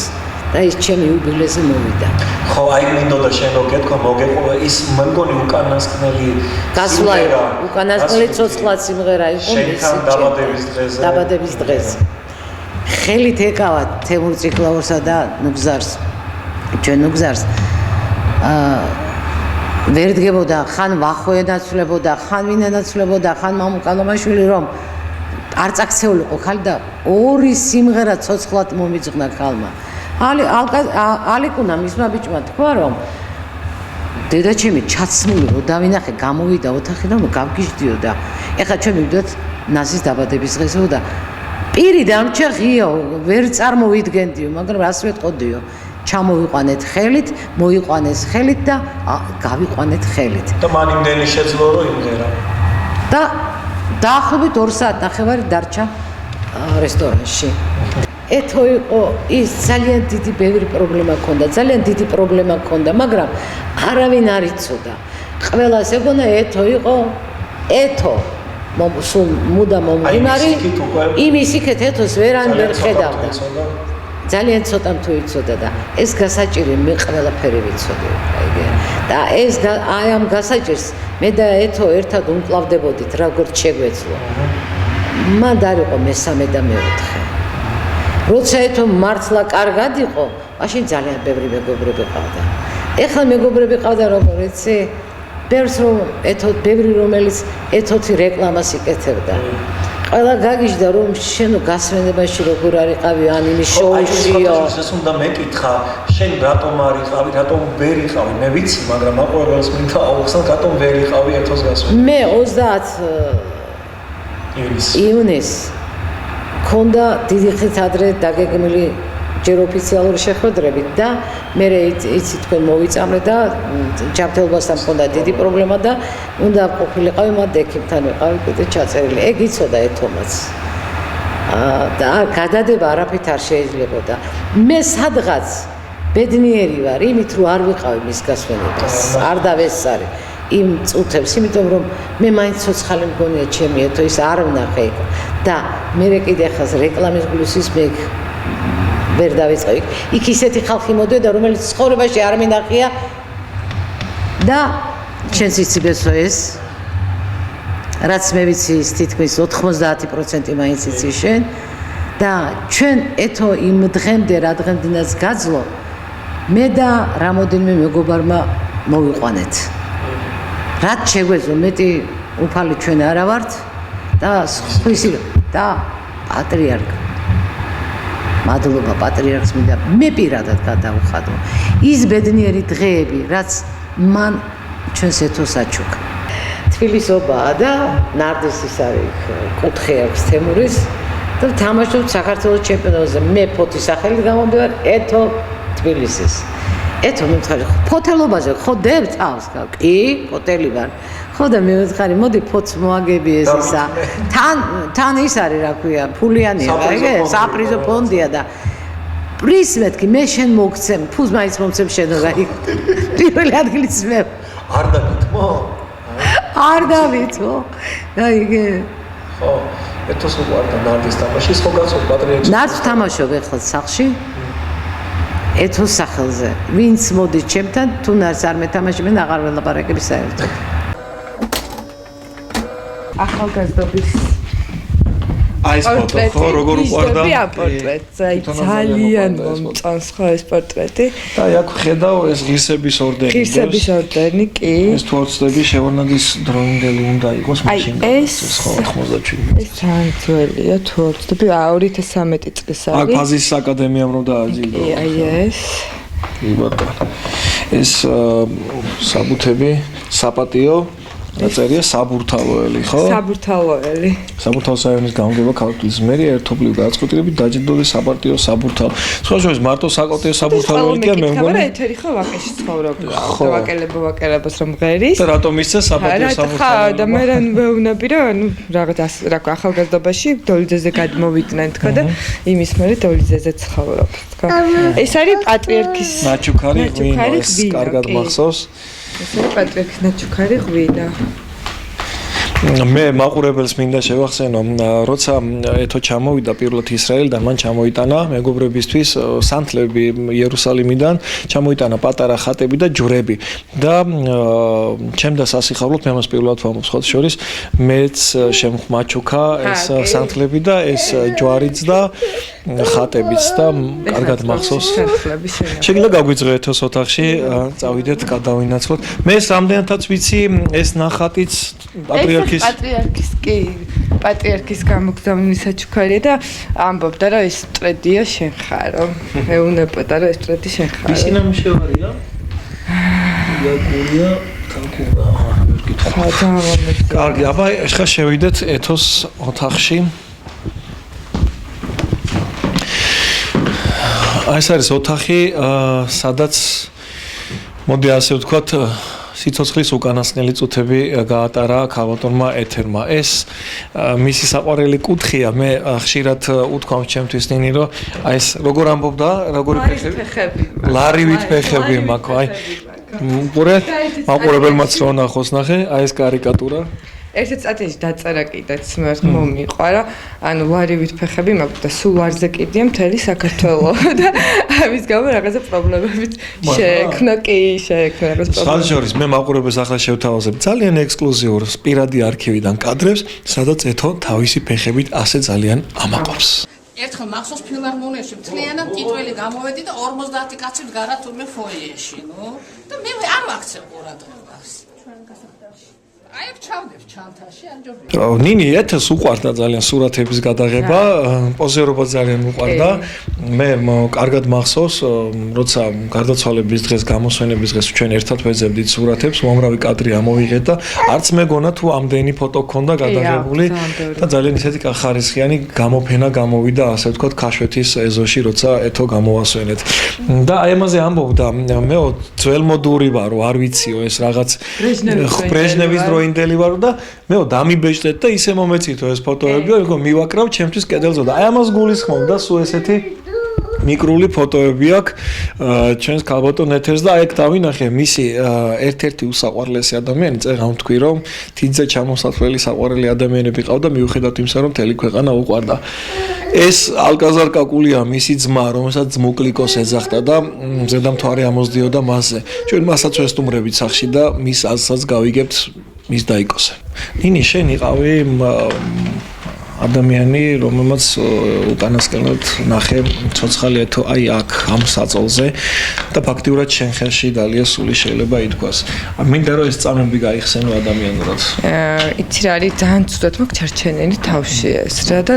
და ის ჩემი უბილეზე მოვიდა
ხო აი მინდოდა შენო გეთქვა მოგეყოლა ის მგონი უკანასკნელი
უკანასკნელი ცოცხლად სიმღერა იყო
შენთან
დაბადების დღეზე ხელით ეკავა თემურ ციკლაურსა და ნუგზარს ჩვენ ნუგზარს ვერ დგებოდა ხან ვახვე ენაცვლებოდა ხან ვინ ენაცვლებოდა ხან მამუ კალომაშვილი რომ არ წაქცეულიყო ხალ და ორი სიმღერა ცოცხლად მომიძღვნა ხალმა ალიკუნა მისმა ბიჭმა თქვა რომ დედაჩემი ჩაცმული რო დავინახე გამოვიდა ოთახიდან რომ გავგიჟდიო და ეხლა ჩვენ მივიდოთ ნაზის დაბადების დღესო და პირი დამრჩა ღია ვერ წარმოვიდგენდიო მაგრამ რას ვეტყოდიო ჩამოვიყვანეთ ხელით მოიყვანეს ხელით და გავიყვანეთ ხელით
და მან იმდენი შეძლო რომ იმღერა
და დაახლოებით 2 საათნახევარი დარჩა რესტორანში ეთო იყო ის ძალიან დიდი ბევრი პრობლემა ჰქონდა მაგრამ არავინ არ იცოდა ყველას ეგონა ეთო იყო ეთო სულ მუდამ მომღიმარი იმის იქეთ ეთოს ვერან ვერ ხედავდა ძალიან ცოტამ თუ იცოდა და ეს გასაჭირი მე ყველაფერი ვიცოდი და ეს აი ამ გასაჭირს მე და ეთო ერთად უმკლავდებოდით როგორც შეგვეძლო მან არ იყო მესამე და მეოთხე როცა ეთო მართლა კარგად იყო მაშინ ძალიან ბევრი მეგობრები ყავდა ეხლა მეგობრები ყავდა როგორ იცი ბევრს რომ ეთო ბევრი რომელიც ეთოთი რეკლამას იკეთებდა ყველა გაგიჟდა რომ შენო გასვენებაში როგორ არიყავი ან იმის შოუშიო
ეს უნდა მეკითხა შენ რატომ არიყავი რატომ ვერ იყავი მე ვიცი მაგრამ მაყურებელს მინდა აუხსნა რატომ ვერ იყავი ერთოს გასვენება
მე 30 ივნისს ქონდა დიდი ხნით ადრე დაგეგმილი ჯერ ოფიციალური შეხვედრებით და მე იცი თქვენ მოვიწამრე და ჯანმრთელობასთან მქონდა დიდი პრობლემა და უნდა ყოფილიყავი მათ ექიმთან ვიყავი კიდე ჩაწერილი ეგ იცოდა ეთომაც და გადადება არაფრით არ შეიძლებოდა მე სადღაც ბედნიერი ვარ იმით რომ არ ვიყავი მის გასვენებას არ დავესწარი იმ წუთებს იმიტომ რომ მე მაინც ცოცხალი მგონია ჩემი ეთო ის არ ვნახე იქ და მე კიდე ხას რეკლამის გულისის მე ვერ დავიწყევი. იქ ისეთი ხალხი მოდიოდა, რომელიც ცხოვრებაში არ მინახია და ჩვენც იციბესო ეს. რაც მე ვიცი, ის თითქმის 90% მაინც იცი შენ და ჩვენ ეთო იმ დღემდე რა დღემდენაც გაძლო მე და რამოდენიმე მეგობარმა მოვიყვანეთ. რაც შეგვეძლო, მეტი უფალი ჩვენ არა ვართ და სხვისი და პატრიარქ მადლობა პატრიარქს მინდა მე პირადად გადავხადო ის ბედნიერი დღეები რაც მან ჩვენს ეთოს აჩუქა თბილისობაა და ნარდესის არის კუთხე აქვს თემურის და თამაშობ საქართველოს ჩემპიონატზე მე ფოთის სახელით გამომდივარ ეთო თბილისის ეთო მე ვთქვი ფოთელობაზე ხო დებ წავს კი ფოტელი ვარ ხო და მე ვთქვი მოდი ფოთს მოაგები ეს ისა თან ის არის რა ქვია ფულიანია ეგ საპრიზო ფონდია და პრიზ მეთქი მე შენ მოგცემ ფულს მაინც მომცემ შენ რა პირველი ადგილის მე
არ დავითმო
არ დავითმო და იგე
ხო ეთოს უყარდა ნარდის თამაშის ხო გასულ პატრიარქს
ნარდს თამაშობ ახლა სახში ეთოს სახელზე ვინც მოდის ჩემთან თუ ნარდს არ მეთამაშებენ აღარ ველაპარაკები საერთოდ
ახალგაზრდობის
აი ეს ფოტო ხო როგორ უყარდა
პორტრეტი ძალიან მომწონს ხო ეს პორტრეტი
და აქ ხედავ ეს ღირსების ორდენი
კი
ეს თორცდები შევარდნაძის დროინდელი უნდა იყოს მაშინ
ეს
ხო 87
ეს ძალიან ძველია თორცდები 2013 წლის არის
აქ ფაზის აკადემიამ რომ დააძილო
აი ეს
კი ბატონო ეს საბუთები საპატიო დაწერია საბურთალოელი, ხო?
საბურთალოელი.
საბურთალოს რაიონის გამგება ქალაქის მერია ერთობლივ გადაწყვეტილებით დაჯილდოვდა საპარტიო საბურთალო. სხვა შორის მარტო საკოტე საბურთალოელი კი მე მგონი.
ეთერი ხო ვაკეში ცხოვრობდა. ვაკელებას რომ ღერის.
და რატომ ისე საპარტიო საბურთალო?
და მე რან ვეუბნები რომ ნუ რაღაც რა ქვია ახალგაზრდობაში დოლიძეზე გადმოვიდნენ თქო და იმის მერე დოლიძეზე ცხოვრობს თქო. ეს არის პატრიარქის
ნაჩუქარი ღვინო ეს კარგად მახსოვს.
ეს არის პატრიარქის ნაჩუქარი ღვინო.
მე მაყურებელს მინდა შევახსენო, როცა ეთო ჩამოვიდა პირველად ისრაელიდან, მან ჩამოიტანა მეგობრებისთვის სანთლები იერუსალიმიდან, ჩამოიტანა პატარა ხატები და ჯვრები და ჩემ და სასიხარულოდ მე მას პირველად ვამბობ სხვა შორის, მეც შემხმაჩუქა ეს სანთლები და ეს ჯვარიც და ხატებიც და კარგად მახსოვს. შეგიძლია გაგვიძღე ეთოს ოთახში, წავიდეთ, გადავინაცვლოთ. მე ეს რამდენადაც ვიცი, ეს ნახატიც
პატრიარქის გამოგზავნილი საჩუქარია და ამბობდა რომ ეს ტრედია შენ ხარო. ეუნებოდა რომ ეს ტრედი შენ ხარო.
მისი ნამუშევარია? იაკურია, თალკურა. კარგი, აბა ეხლა შევიდეთ ეთოს ოთახში. ეს არის ოთახი, სადაც მოდი ასე ვთქვათ სიცოცხლის უკანასკნელი წუთები გაატარა ქალბატონმა ეთერმა. ეს მისი საყვარელი კუთხეა. მე ხშირად უთქვამს ჩემთვის ნინი, რომ აი ეს როგორ ამბობდა, როგორი
ფეხები.
ლარივით ფეხები მაქვს. აი მაყურებელმაც რო ნახოს, ნახე, აი ეს კარიკატურა.
ერთ წათში დაწერა კიდეც მე მომიყარა, ანუ ლარივით ფეხები მაქვს და სულ ვარზე კიდია მთელი საქართველოს და ამის გამო რაღაცა პრობლემებიც შეექმნა რაღაც პრობლემა.
სანჯორის მე მაყურებელს ახლა შევთავაზებ ძალიან ექსკლუზიურ პირადი არქივიდან კადრებს, სადაც ეთო თავისი ფეხებით ასე ძალიან ამაყობს.
ერთხელ მახსოვს ფილარმონიაში მთლიანად ტიტველი გამოვედი და 50 კაცი ვდგარა თურმე ფოიეში, ნუ და მე არ ვაქცევ ყურადღებას. აი აქ ჩავდებ ჩანთაში ან ჯობია.
ნინი ეთეს უყვარდა ძალიან სურათების გადაღება, პოზერობა ძალიან უყვარდა. მე კარგად მახსოვს, როცა გარდაცვალების დღეს, გამოსვენების დღეს ჩვენ ერთად ვეძებდით სურათებს, უამრავი კადრი ამოვიღეთ და არც მეგონა თუ ამდენი ფოტო ქონდა გადაღებული და ძალიან ისეთი ხარისხიანი გამოფენა გამოვიდა, ასე ვთქვათ, ქაშვეთის ეზოში, როცა ეთო გამოვასვენეთ. და აი ამაზე ამბობდა, მეო ძველმოდური ვარო, არ ვიციო ეს რაღაც ბრეჟნევის დროინდელი ვარო და მეო დამიბეჭდეთ და ისე მომეწითო ეს ფოტოები, რომ მივაკრავ ჩემთვის კედელზე და აი ამას გულისხმობდა სულ ესეთი მიკრული ფოტოები აქვს ჩვენს ქალბატონ ეთერს და აი ეგ დავინახე მისი ერთ-ერთი უსაყვარლესი ადამიანი წერა ვთქვი რომ თინძე ჩამოსათვლელი საყვარელი ადამიანები ყავდა მიუხედავად იმისა რომ მთელი ქვეყანა უყვარდა ეს ალკაზარ კაკულია მისი ძმა რომელსაც ძმუკლიკოს ეძახდა და ზედამთვარე ამოსდიოდა მასზე ჩვენ მასაც ვესტუმრებით სახში და მის აზრსაც გავიგებთ მის დაიკოსე ნინი შენ იყავი ადამიანი, რომელმაც უკანასკნელად ნახე ცოცხალი ეთო აი აქ ამ საწოლზე და ფაქტიურად შენ ხელში დალია სული შეიძლება ითქვას. მინდა რომ ეს წამები გაიხსენო ადამიანურად.
იცი რა არის ძალიან ცუდად მაქვს ჩარჩენილი თავში ეს რა და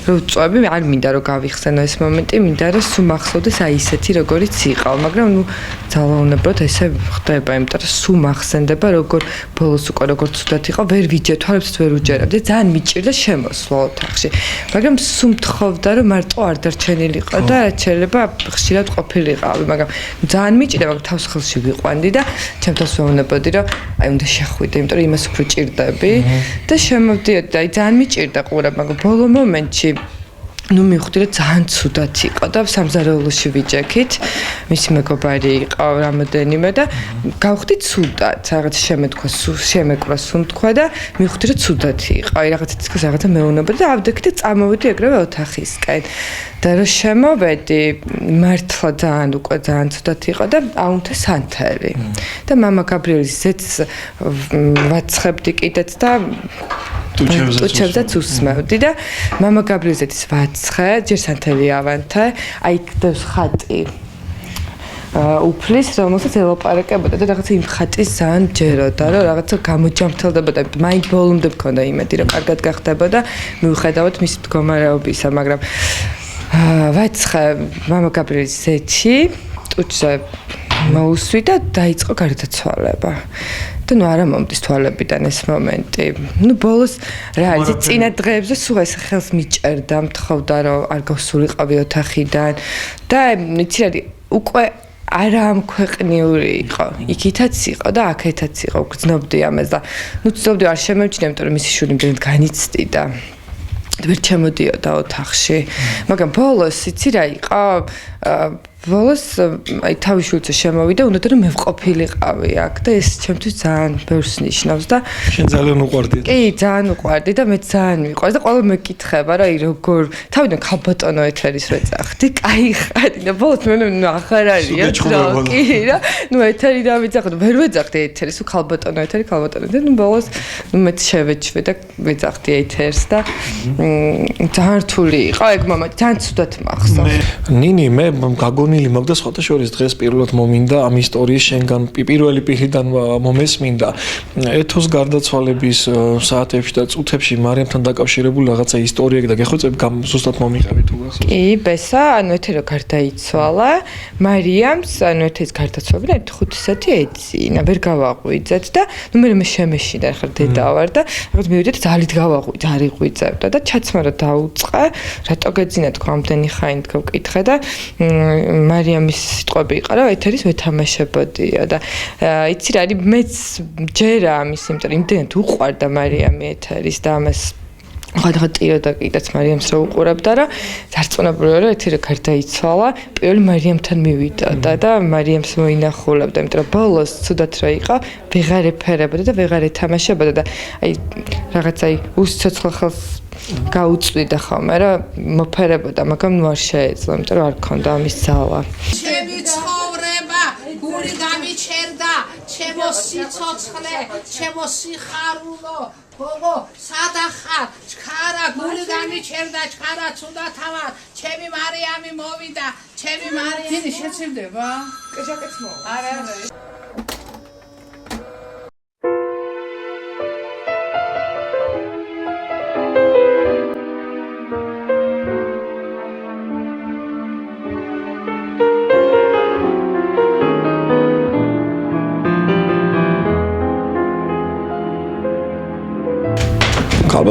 რო წვები არ მინდა რომ გავიხსენო ეს მომენტი, მინდა რომ სულ მახსოვდეს აი ისეთი როგორიც იყავ, მაგრამ ნუ ძალაუნებოდ ესე ხდება, იმიტომ რომ სულ მახსენდება როგორ ბოლოს უკვე როგორ ცუდად იყავ, ვერ ვიჯერ თვალებს ვერ უჯერებდი, ძალიან მიჭირდა შემოსვლა ოთახში. მაგრამ სულ მთხოვდა რომ მარტო არ დარჩენილიყო და შეიძლება ხშირად ყოფილიყავი, მაგრამ ძალიან მიჭირდა, მაგრამ თავს ხელში ვიყვანდი და ჩემთვის ვეუბნებოდი რომ აი უნდა შეხვიდე, იმიტომ რომ იმას უფრო ჭირდები და შემოვდიოდი, აი ძალიან მიჭირდა ყურა, მაგრამ ბოლო მომენტში ნუ მივხვდი რომ ძალიან ცუდად იყო და სამზარეულოში ვიჯექით მისი მეგობარი იყო რამოდენიმე და გავხდი ცუდად რაღაც შემეკვრა სუნთქვა და მივხვდი რომ ცუდად იყო აი რაღაცა მეუბნებოდი და ავდექი და წამოვედი ეგრევე ოთახისკენ და რომ შემოვედი მართლა ძალიან ცუდად იყო და აუნთე სანთელი და მამა გაბრიელის ზეთს ვაცხებდი კიდეც და უჩევზეც უსმევდი და მამა გაბრიელზეთის ვაცხე, ჯერ სანთელი ავანთე, აი კიდევს ხატი უფლის, რომელსაც ელაპარაკებოდა და რაღაცა იმ ხატის ძალიან ჯეროდა, რომ რაღაცა გამოჯამრთელდებოდა, მაინც ბოლომდე მქონდა იმედი, რომ კარგად გახდებოდა, მიუხედავად მის მდგომარეობისა, მაგრამ ვაცხე მამა გაბრიელის ზეთში, ტუჩზე მოუსვი და დაიწყო გარდაცვალება. და ნუ არა მომდის თვალებიდან ეს მომენტი. ნუ ბოლოს რა არის წინა დღეებზე სულ ეს ხელს მიჭერდა, მთხოვდა რომ არ გავსულიყავი ოთახიდან და იცი რა უკვე არა ამ ქვეყნიური იყო. იქითაც იყო და აქეთაც იყო. გრძნობდი ამას და ნუ ცდილობდი არ შემევჩინე, იმიტომ რომ მისი შვილი მდენად განიცდიდა. ვერ ჩემოდიოდა ოთახში. მაგრამ ბოლოს იცი რა იყო? ბოლოს აი თავის შვილზე შემოვიდა, უნდა რომ მე ვყოფილიყავი აქ და ეს ჩემთვის ძალიან ბევრს ნიშნავს და
შენ ძალიან უყვარდი.
კი, ძალიან უყვარდი და მე ძალიან მიყვარს და ყველა მეკითხება რა, აი როგორ თავიდან ქალბატონო ეთერის ვეძახდი, კაი ხარ და ბოლოს მე აღარ არია ძრო. კი რა, ნუ ეთერი დავიძახდი, ვერ ვეძახდი ეთერის, უ ქალბატონო ეთერი და ნუ ბოლოს ნუ მე შევეჩვე და ვეძახდი ეთერს და ძალიან რთული იყო ეგ მამა, ძალიან ცუდად მახსოვს.
ნინი მე გაგონილი მაქვს და სხვათა შორის დღეს პირველად მომინდა ამ ისტორიის შენგან პირველი პირიდან მომესმინდა ეთოს გარდაცვალების საათებში და წუთებში მარიამთან დაკავშირებული რაღაცა ისტორიები და გეხვეწებ ზუსტად მომიყევით უბრალოდ.
კი, ბესა, ანუ ეთერო გარდაიცვალა, მარიამს, ანუ ეთეს გარდაცვალება 5 საათი ეძინა, ვერ გავაღვიძეთ და ნუ მე შემეშინდა, ახლა დედა ვარ და რაღაც მივიდეთ ძალით გავაღვიძე, არ იღვიძებდა და ჩაცმარა დაუწყე, რატო გეძინა თქო ამდენი ხანი თქვი და მარიამის სიტყვები იყო რა ეთერის ვეთამაშებოდიო და იცი რა არის მეც ჯერა ამის იმიტომ რომ იმდენად უყვარდა მარიამი ეთერის და ამას ხადღა ტიროდა კიდეც მარიამს რა უყურებდა რა დარწმუნებული ვარ რომ ეთერი გარდაიცვალა პირველი მარიამთან მივიდოდა და მარიამს მოინახულებდა იმიტომ რომ ბოლოს ცუდად რა იყო ვეღარ ეფერებოდა და ვეღარ ეთამაშებოდა და აი რაღაცა უსიცოცხლო ხელს გაუწვიდა ხოლმე რა მოფერებოდა მაგრამ ნუ არ შეეძლო იმიტომ რომ არ ქონდა ამის ძალა
ჩემი ცხოვრება გული გამიჩერდა ჩემო სიცოცხლე ჩემო სიხარულო გოგო სადახარ ჩქარა გული გამიჩერდა ჩქარა ცუდა თავა ჩემი მარიამი მოვიდა ჩემი მარიამი შეცვდება
კეჟაკეც მო არა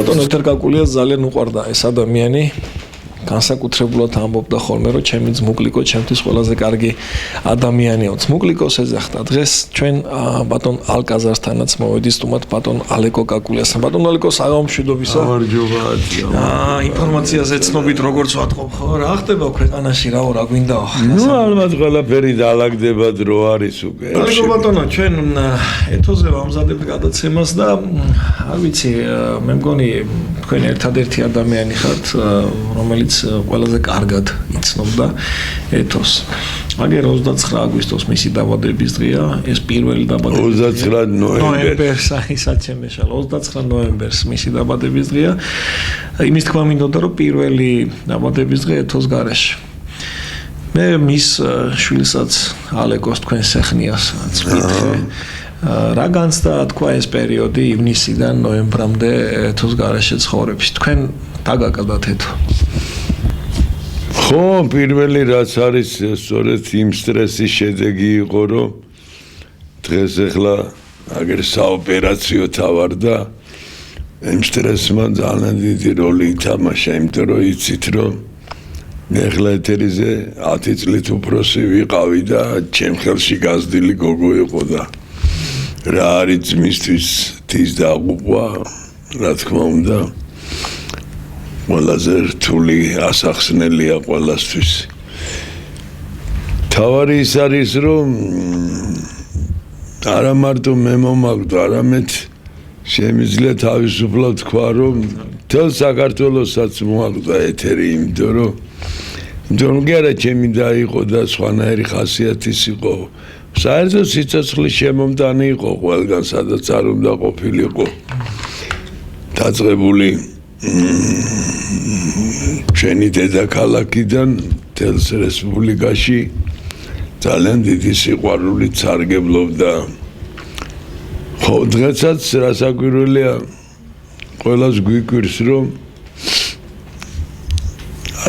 ბატონო თერკაკულიას ძალიან უყვარდა ეს ადამიანი განსაკუთრებულად ამბობდა ხოლმე რომ ჩემი ძმუკლიკო ჩემთვის ყველაზე კარგი ადამიანია ძმუკლიკოს ეძახდა დღეს ჩვენ ბატონ ალკაზარსთანაც მოვედი სტუმად ბატონ ალეკო კაკულიასთან ბატონ ალეკოს აღამშვიდობისა
გამარჯობა
ინფორმაციას ეცნობით როგორც ვატყობ ხო რა ხდება ქვეყანაში რა გვინდაო
ნუ ალბათ ყველაფერი დაალაგდება დრო არის უკვე
ალეკო ბატონო ჩვენ ეთოზე ვამზადებ გადაცემას და არ ვიცი მე მგონი თქვენ ერთადერთი ადამიანი ხართ რომელიც ყველაზე კარგად იცნობდა ეთოს. აგერ 29 აგვისტოს მისი დაბადების დღეა, ეს პირველი დაბადების
29 ნოემბერს,
საჩემეშალ 29 ნოემბერს მისი დაბადების დღეა. იმის თქმა მინდოდა რომ პირველი დაბადების დღე ეთოს გარეშე. მე მის შვილსაც ალეკოს თქვენ სეხნიას წვითხე. რა განცდა თქვა ეს პერიოდი ივნისიდან ნოემბრამდე ეთოს გარეშე ცხოვრების. თქვენ დაგაკადათ ეთო.
ხო, პირველი რაც არის სწორედ იმ სტრესის შედეგი იყო, რომ დღეს ახლა აგერ საოპერაციო თავარ და იმ სტრესმა ძალიან დიდი როლი ითამაშა, იმიტომ რომ იცით რომ მე ახლა ეთერიზე 10 წლით უფროსი ვიყავი და ჩემ ხელში გაზრდილი გოგო იყო და რა არის ძმისთვის თვის დაღუპვა, რა თქმა უნდა ყველაზე რთული ასახსნელია ყველასთვის. თავარი ის არის რომ არა მარტო მე მომაკვდა, არამედ შემიძლია თავისუფლად თქვა რომ თელ საქართველოსაც მოაკვდა ეთერი, იმიტომ რომ კი არა ჩემი და იყო და სხვანაირი ხასიათის იყო. საერთოდ სიცოცხლის შემომტანი იყო ყველგან, სადაც არ უნდა ყოფილიყო. დაწყებული ჩვენი დედაქალაქიდან თელს რესპუბლიკაში ძალიან დიდი სიყვარულით სარგებლობდა. ხო, დღესაც რასაკვირველია ყველას გვიკვირს რომ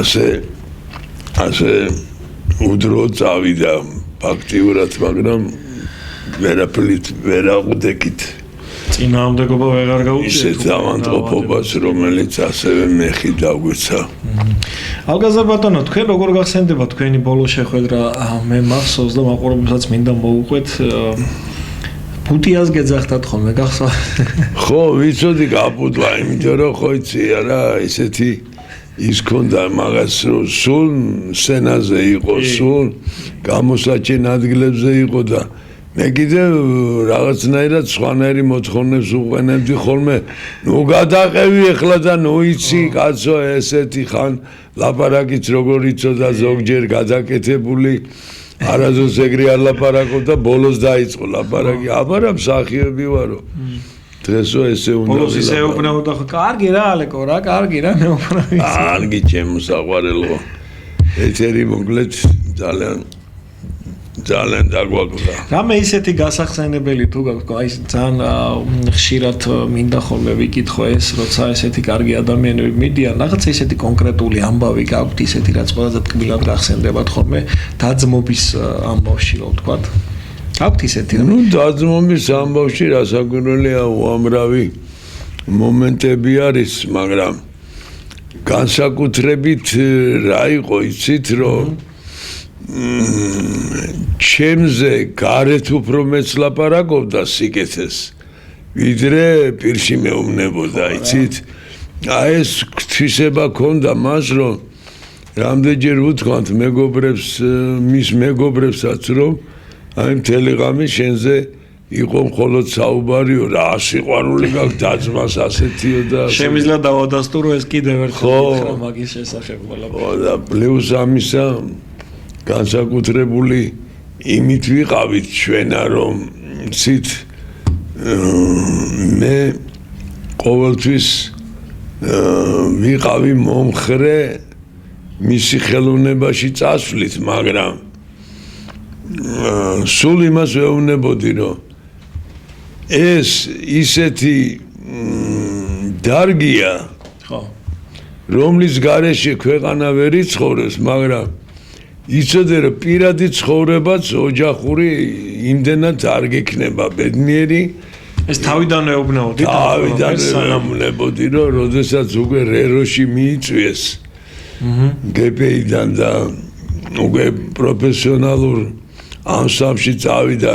ასე უდრო წავიდა ფაქტიურად, მაგრამ ვერაფრით ვერ აღვდეგით.
წინააღმდეგობა ვეღარ გაუწიეთ.
ისეთ ავანტყოფობას, რომელიც ასევე მეხი დაგვეცა.
ალგაზარ ბატონო, თქვენ როგორ გახსენდება თქვენი ბოლო შეხვედრა? მე მახსოვს და მაყურებელსაც მინდა მოვუყვეთ. პუტიას გეძახდათ ხოლმე, გახსოვთ?
ხო, ვიცოდი გაპუტვა, იმიტომ რომ ხო იცი არა, ისეთი ის ქონდა მაგას რომ სულ სცენაზე იყო, სულ გამოსაჩენ ადგილებზე იყო და მე კიდევ რაღაცნაირად სხვანაირი მოთხოვნებს უყენებდი ხოლმე. ნუ გადაყევი ახლა და ნუ იცი კაცო ესეთი ხან ლაპარაკიც როგორ იცოდა ზოგჯერ გადაკეთებული. არასდროს ეგრე არ ლაპარაკობდა, ბოლოს დაიწყო ლაპარაკი. აბარა მსახიობი ვარო. დღესო ესე უნდა
ბოლოს ისე უბრალოდ ხო კარგი რა ალეკო რა, კარგი რა მე უბრალოდ.
კარგი ჩემო საყვარელო. ეთერი მოკლედ ძალიან დაგვაკვდა.
რამე ისეთი გასახსენებელი თუ გაქვს, აი ძალიან ხშირად მინდა ხოლმე ვიკითხო ეს, როცა ესეთი კარგი ადამიანები მიდიან, რაღაცა ისეთი კონკრეტული ამბავი გაქვთ, ისეთი რაც ყველაზე ტკბილად გახსენდებათ ხოლმე დაძმობის ამბავში, რა ვთქვათ. გაქვთ ისეთი?
ნუ დაძმობის ამბავში რასაკვირველია უამრავი მომენტები არის, მაგრამ განსაკუთრებით რა იყო იცით რომ ჩემზე გარეთ უფრო მეც ლაპარაკობდა სიკეთეს, ვიდრე პირში მეუბნებოდა, იცით? აი ეს თვისება ქონდა მას, რომ რამდენჯერ ვუთქვათ მეგობრებს, მის მეგობრებსაც, რომ აი მთელი ღამე შენზე იყო მხოლოდ საუბარიო, რა სიყვარული გაქვს დაძმას ასეთიო და
შემიძლია დავადასტურო ეს კიდევ ერთხელ მითხრა მაგის შესახებ ყველაფერი.
ხო და პლუს ამისა განსაკუთრებული იმით ვიყავით ჩვენა რომ ცით მე ყოველთვის ვიყავი მომხრე მისი ხელოვნებაში წასვლით, მაგრამ სულ იმას ვეუბნებოდი რომ ეს ისეთი დარგია
ხო
რომლის გარეშე ქვეყანა ვერ იცხოვრებს, მაგრამ იცოდე რომ პირადი ცხოვრებაც ოჯახური იმდენად არ გექნება ბედნიერი,
ეს თავიდან ეუბნებოდი
თავიდან ეუბნებოდი რომ როდესაც უკვე რეროში მიიწვიეს გპ-დან და უკვე პროფესიონალურ ანსამბლში წავიდა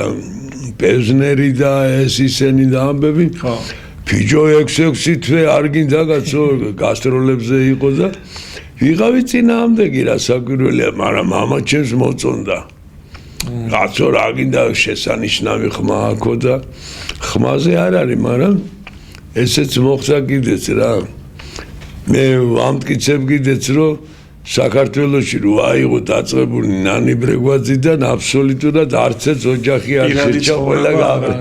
პეზნერი და ეს ისენი და ამბები ფიჯო 6-6 თვე არ გინდა კაცო გასტროლებზე იყო და ვიღავი წინააღმდეგი რა საკვირველია მაგრამ მამა ჩემს მოწონდა კაცო რა გინდა შესანიშნავი ხმა აქო და ხმაზე არ არის მაგრამ ესეც მოხდა კიდეც რა მე ვამტკიცებ კიდეც რომ საქართველოში რო აიღო დაწყებული ნანი ბრეგვაძიდან აბსოლუტურად არცეც ოჯახი არ შეჭა ყველა გავა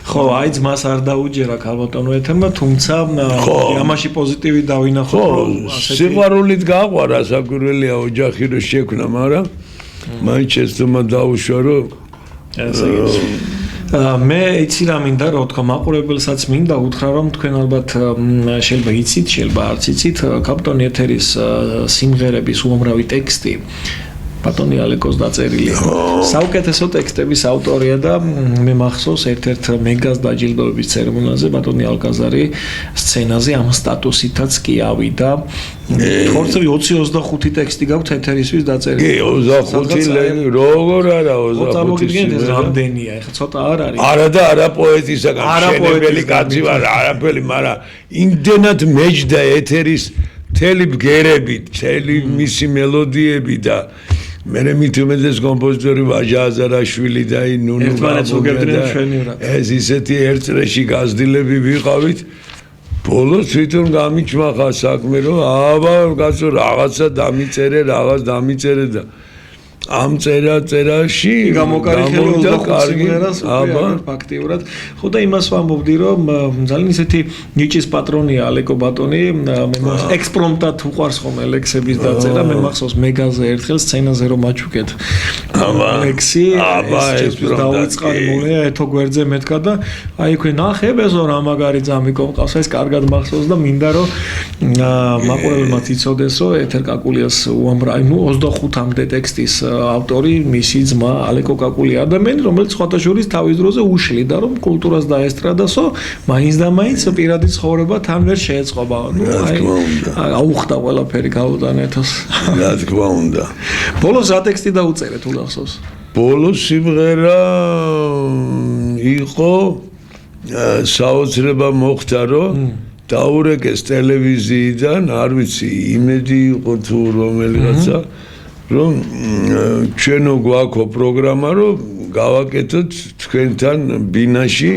ხო აი ძმას არ დაუჯერა ქალბატონო ეთემმა თუმცა ამაში პოზიტივი დავინახოთ
რომ სიყვარულით გაყვარა საკვირველია ოჯახი რო შექმნა მაგრამ მაინც ესთმა დაუშვა რომ
მე იცი რა მინდა რა თქმა მაყურებელსაც მინდა უთხრა რომ თქვენ ალბათ შეიძლება იცით შეიძლება არც იცით კაპიტანი ეთერის სიმღერების უამრავი ტექსტი ბატონი ალეკოს დაწერილია საუკეთესო ტექსტების ავტორია და მე მახსოვს ერთ-ერთ მეგას დაჯილდოების ცერემონიაზე ბატონი ალკაზარი სცენაზე ამ სტატუსითაც კი ავიდა თორცევი 20-25 ტექსტი გაქვთ ეთერისთვის დაწერილი
კი 25 როგორ არა 25
რამდენია ეხლა ცოტა არ არის
არა და არა პოეტისაგან შენებელი კაცი ვარ არაფერი მაგრამ იმდენად მეჯდა ეთერის მთელი ბგერები მთელი მისი მელოდიები და მე მით უმეტეს კომპოზიტორი ვაჟა აზარაშვილი და ნუნუ ეს ისეთი ერთ წრეში გაზრდილები ვიყავით ბოლოს თვითონ გამიჩმახა საქმე რომ აბა კაცო რაღაცა დამიწერე რაღაც დამიწერე და ამ წერაში
გამოკარიხელი 25 სიმღერას აბა ფაქტიურად ხო და იმას ვამბობდი რომ ძალიან ისეთი ნიჭის პატრონია ალეკო ბატონი მე ექსპრომტად უყვარს ხომ ლექსების დაწერა მე მახსოვს მეგაზე ერთხელ სცენაზე რომ აჩუქეთ ლექსი აბა ეს დაუწყარი მოლია ეთო გვერდზე მეთქა და აი ქვე ნახებესო რა მაგარი ძამი კომყავს ეს კარგად მახსოვს და მინდა რომ მაყურებელმა იცოდეს რომ ეთერ კაკულიას უამრავი 25-მდე ტექსტის ავტორი მისი ძმა ალეკო კაკულია ადამიანი რომელიც სხვათა შორის თავის დროზე უშლიდა რომ კულტურას დაესტრადასო მაინც და მაინც პირადი ცხოვრება თან ვერ შეეწყობა ნუ აი აუხდა ყველაფერი გაუტანეთოს
რა თქმა უნდა
ბოლოს რა ტექსტი დაუწერე თუ გახსოვს
ბოლოს სიმღერა იყო საოცრება მოხდა რომ დაურეკეს ტელევიზიიდან არ ვიცი იმედი იყო თუ რომელიღაცა რომ ჩვენო გვაქვს პროგრამა რომ გავაკეთოთ თქვენთან ბინაში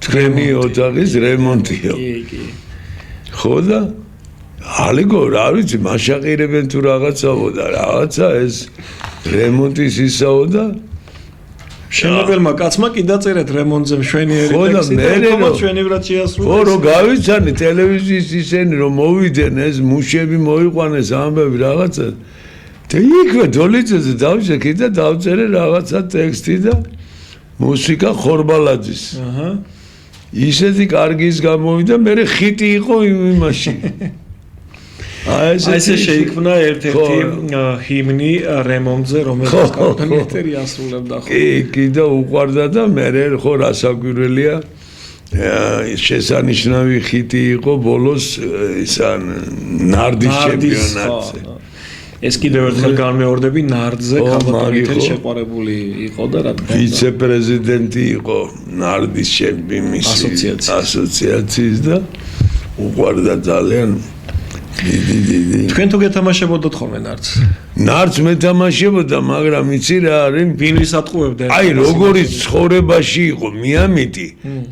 თქვენი ოთახის რემონტიო. კი. ხო და ალეგო რა ვიცი მაშაყირებენ თუ რაღაცაო და რაღაცა ეს რემონტის ისაო და
შემოგველმა კაცმა კი დაწერეთ რემონტზე მშვენიერი ტექსტი და თუმცა მშვენივრად შეასრულეს.
ხო რომ გავიცანი ტელევიზიის ისენი რომ მოვიდნენ ეს მუშები მოიყვანეს ამბები რაღაცა და იქვე დოლიძეზე დავშეკი და დავწერე რაღაცა ტექსტი და მუსიკა ხორბალაძის. აჰა. ისეთი კარგის გამოვიდა, მე ხიტი იყო იმაში. აი ესე შეიქმნა ერთ-ერთი ჰიმნი რემონტზე, რომელიც კაპიტანი ასრულებდა ხო. კი და უყვარდა და მე ხო რასაკვირველია შესანიშნავი ხიტი იყო ბოლოს ისა ნარდის ჩემპიონატზე.
ეს კიდევ ერთხელ განმეორდები ნარდზე კაპიტანი შეყვარებული იყო და რა თქმა უნდა
ვიცე-პრეზიდენტი იყო ნარდის ჩემპიონატის ასოციაციის და უყვარდა ძალიან დიდი.
თქვენ თუ გეთამაშებოდოთ ხოლმე ნარდს?
ნარდს მეთამაშებოდა, მაგრამ იცი რა არის?
ბინვის ატყუებდა.
აი, როგორი ცხოვრებაში იყო მიამიტი,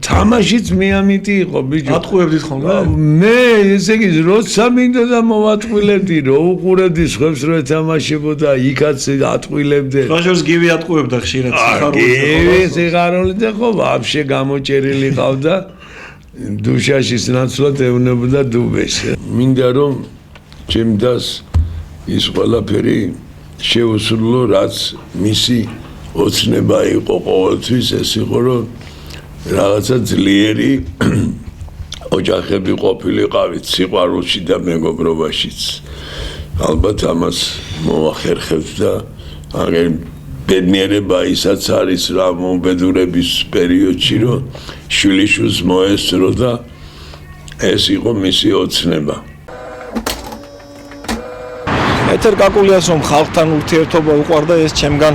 თამაშიც მიამიტი იყო, ბიჭო.
ატყუებდით ხოლმე?
მე ესე იგი, როცა მინდოდა მოვატყვილებდი, რო უყურებდი სხვებს რო ეთამაშებოდა, იქაც ატყვილებდი.
ხაშორს გივი ატყუებდა ხშირად სიხარულით.
გივი სიხარულით ხო, ვაფშე გამოჭერილი ყავდა. დუშაშის ნაცვლად ევნებოდა დუბეში. მინდა რომ ჩემდას ის ყველაფერი შეუსრულო, რაც მისი ოცნება იყო ყოველთვის, ეს იყო რომ რაღაცა ძლიერი ოჯახები ყოფილიყავით სიყვარულში და მეგობრობაშიც. ალბათ ამას მოახერხებთ და აგერ ბედნიერება ისაც არის რა მომბედურების პერიოდში რომ შვილიშვილს მოესწრო და ეს იყო მისი ოცნება.
ეთერ კაკულიას რომ ხალხთან ურთიერთობა უყვარდა ეს ჩემგან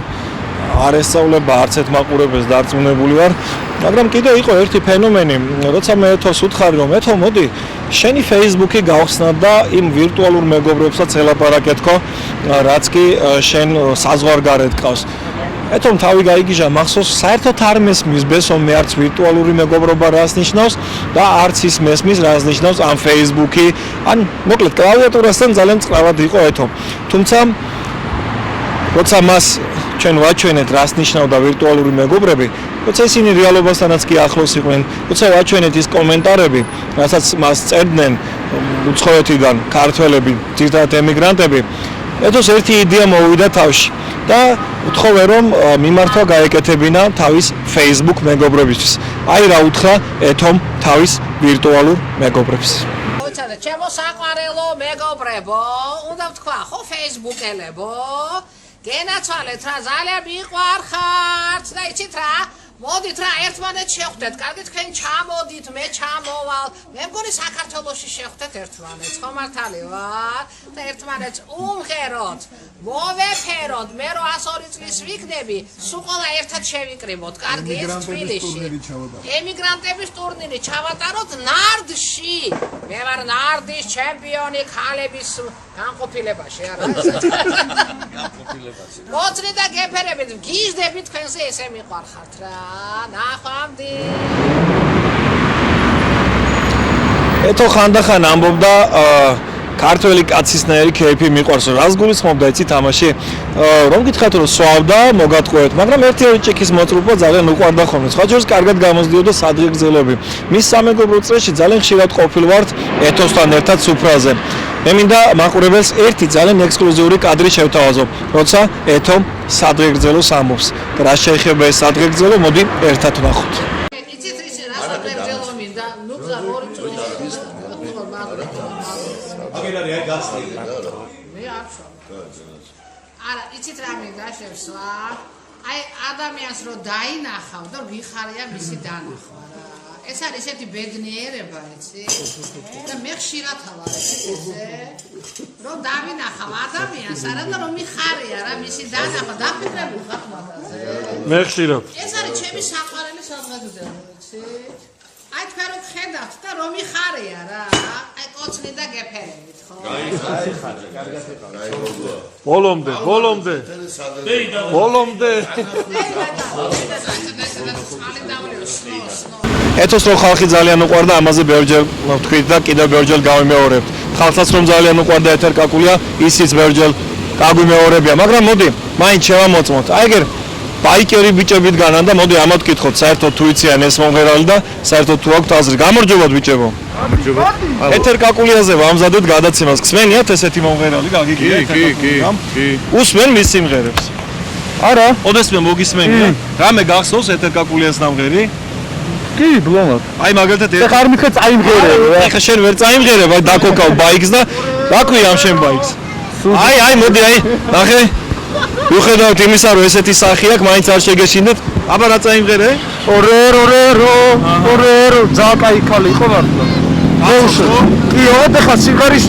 არ ესწავლება არც ერთ მაყურებელს დარწმუნებული ვარ, მაგრამ კიდევ იყო ერთი ფენომენი, როცა მე ეთოს უთხარი რომ ეთო მოდი შენი Facebook-ი გავხსნა და იმ ვირტუალურ მეგობრებსაც ელაპარაკეთქო, რაც კი შენ საზღვარგარეთ ყავს. ეთომ თავი გაიგიჟა მახსოვს საერთოდ არ მესმის ბესო მე არც ვირტუალური მეგობრობა რას ნიშნავს და არც ის მესმის რას ნიშნავს ამ Facebook-ი, ან მოკლედ კლავიატურასთან ძალიან წყრავად იყო ეთო. თუმცა როცა მას ჩვენ ვაჩვენეთ რას ნიშნავდა ვირტუალური მეგობრები, როცა ისინი რეალობასთანაც კი ახლოს იყვნენ, როცა ვაჩვენეთ ის კომენტარები, რასაც მას წერდნენ უცხოეთიდან ქართველები, ძირითადად ემიგრანტები, ეთოს ერთი იდეა მოვიდა თავში და ვთხოვე რომ მიმართვა გაეკეთებინა თავის Facebook მეგობრებისთვის. აი რა უთხრა ეთომ თავის ვირტუალურ მეგობრებს.
ჩემო საყვარელო მეგობრებო, უნდა ვთქვა, ხო Facebook-ელებო, გენაცვალეთ რა, ძალიან მიყვარხართ და იცით რა, მოდით რა, ერთმანეთს შევხვდეთ, კარგი თქვენ ჩამოდით, მე ჩამოვალ, მე მგონი საქართველოში შევხვდეთ ერთმანეთს, ხო მართალი ვარ და ერთმანეთს უმღეროთ, მოვეფეროთ, მე რო 102 წლის ვიქნები, სულ ყველა ერთად შევიკრიბოთ, კარგი ეს თბილისში. ემიგრანტების ტურნირი ჩავატაროთ ნარდში. მე ვარ ნარდის ჩემპიონი ქალების განყოფილებაში, არა ესა. განყოფილებაში. მოწრი და გეფერებით, გიჟდებით თქვენზე ესე მიყვარხართ რა. ნახვამდი.
ეთო ხანდახან ამბობდა ქართველი კაცისნაირი кейფი მიყვარს, რას გულისხმობდა იცი თამაში, რომ გითხრათ რომ სვავდა, მოგატყუეთ, მაგრამ ერთი ჭიქის მოწრუფვა ძალიან უყვარდა ხოლმე. სხვა ჯერს კარგად გამოსდიოდა სადღეგრძელოები. მის სამეგობრო წრეში ძალიან ხშირად ყოფილვართ ეთოსთან ერთად სუფრაზე. მე მინდა მაყურებელს ერთი ძალიან ექსკლუზიური კადრი შევთავაზო, როცა ეთო სადღეგრძელოს ამბობს. რა შეეხება ეს სადღეგრძელო, მოდი ერთად ვნახოთ.
იცით ისე რა სადღეგრძელო მინდა, ნუ გზა ორი წუთი.
აგერარი აი გასწრები რა.
მე არ ვშო. არა, იცით რა მინდა შევსვა? აი ადამიანს რო დაინახავ და ვიხარია მისი დანახვა რა. ეს არის ესეთი ბედნიერება, იცი? და მე ხშირად ვარ ესე, რომ დავინახავ ადამიანს, არა და რომ მიხარია რა მისი დანახვა, დაფიქრებული ხარ მაგაზე.
მე ხშირად.
ეს არის ჩემი საყვარელი საზღადოება, იცი? აი თქვენ რომ ხედავთ და რომ მიხარია რა, აი კოცნი და გეფერებით, ხო?
ბოლომდე. ეთოს რომ ხალხი ძალიან უყვარდა, ამაზე ბევრჯერ ვთქვით და კიდევ ბევრჯერ გავიმეორებთ. ხალხსაც რომ ძალიან უყვარდა ეთერ კაკულია, ისიც ბევრჯერ გაგვიმეორებია, მაგრამ მოდი, მაინც შევამოწმოთ. აი ეგერ ბაიკერი ბიჭებით განან და მოდი ამათ ვკითხოთ, საერთოდ თუ იციან ეს მომღერალი და საერთოდ თუ აქვთ აზრი. გამარჯობათ ბიჭებო. გამარჯობათ. ეთერ კაკულიაზე ვამზადეთ გადაცემას. გსმენიათ ესეთი მომღერალი გაგიგია? კი. უსმენ მის სიმღერებს. არა, ოდესმე მოგისმენია. რამე გახსოვს ეთერ კაკულიას ნამღერი? კი, ბლომად. აი მაგალითად ეხა არ მიხე წაიმღერებ. ეხა შენ ვერ წაიმღერებ, აი დაკოკავ ბაიკს და დაკვია ამ შენ ბაიკს. აი, მოდი, აი, ნახე. ვუხედავთ იმისა, რომ ესეთი სახი აქვს, მაინც არ შეგეშინდეთ. აბა რა წაიმღერე? ორერო, ძალიან კაი ქალი იყო მართლა. აუშო. კი, ოდეხა სიმღერის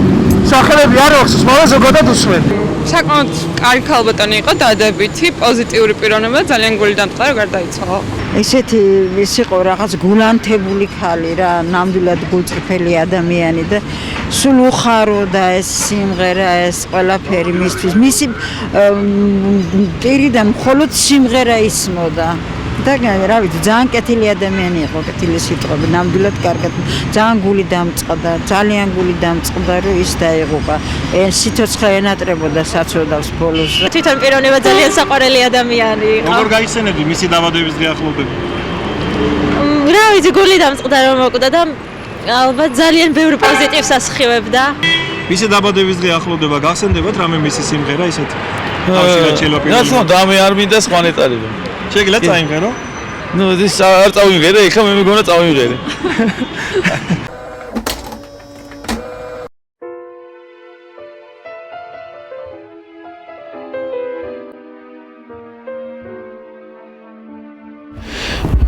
სახელები არ ახსოვს, მაგრამ ზოგადად უსმენდი.
საკმაოდ კარგი ქალბატონი იყო, დადებითი, პოზიტიური პიროვნება, ძალიან გული დამწყდა, რომ გარდაიცვალა.
ესეთი ის იყო რაღაც გულანთებული ქალი რა, ნამდვილად გულწრფელი ადამიანი და სულ უხაროდა ეს სიმღერა, ეს ყველაფერი მისთვის. მისი პირიდან მხოლოდ სიმღერა ისმოდა. და რა ვიცი, ძალიან კეთილი ადამიანი იყო, კეთილი სიტყვები, ნამდვილად კარგად, ძალიან გული დამწყდა, ძალიან გული დამწყდა, რომ ის დაიღუპა. სიცოცხლე ენატრებოდა საცოდავს ბოლოს.
თვითონ პიროვნება ძალიან საყვარელი ადამიანი იყო.
როგორ გაიხსენებდი მისი დაბადების დღე ახლობები?
რა ვიცი, გული დამწყდა რომ მოკვდა და ალბათ ძალიან ბევრი პოზიტივს ასხივებდა.
მისი დაბადების დღე ახლოვდება, გახსენდებათ რამე მისი სიმღერა ისეთი? თავში გაჩელო პირი.
რა თქმა უნდა, ამე არ მინდა სხვანაირად.
შეგიძლია წაიმღერო?
ნუ ეს არ წავიმღერე, ეხლა მე მეგონა წავიმღერე.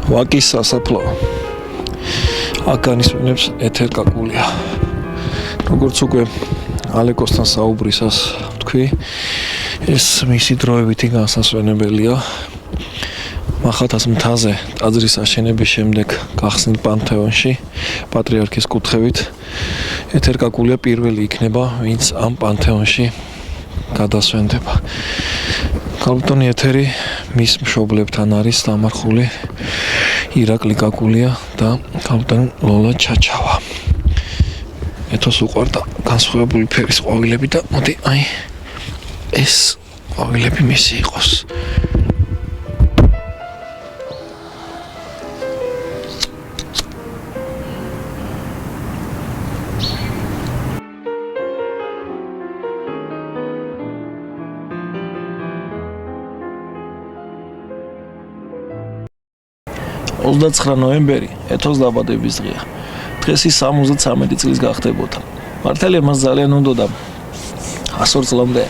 ვაკის სასაფლაო. აქ განისვენებს ეთერკაკულია. როგორც უკვე ალეკოსთან საუბრისას თქვი, ეს მისი დროებითი განსასვენებელია. მახათას მთაზე ტაძრის აშენების შემდეგ გახსნილ პანთეონში პატრიარქის კუთხევით ეთერკაკულია პირველი იქნება, ვინც ამ პანთეონში გადასვენდება. კალბტონი ეთერი მის მშობლებთან არის დამარხული ირაკლი კაკულია და კალბტონი ლოლა ჩაჩავა. ეთოს უყვარდა განსხვავებული ფერის ყვავილები და მოდი აი ეს ყვავილები მისი იყოს. ნოემბერი ეთოს დაბადების დღეა. დღეს ის 73 წლის გახდებოდა. მართალია მას ძალიან უნდოდა 100 წლამდე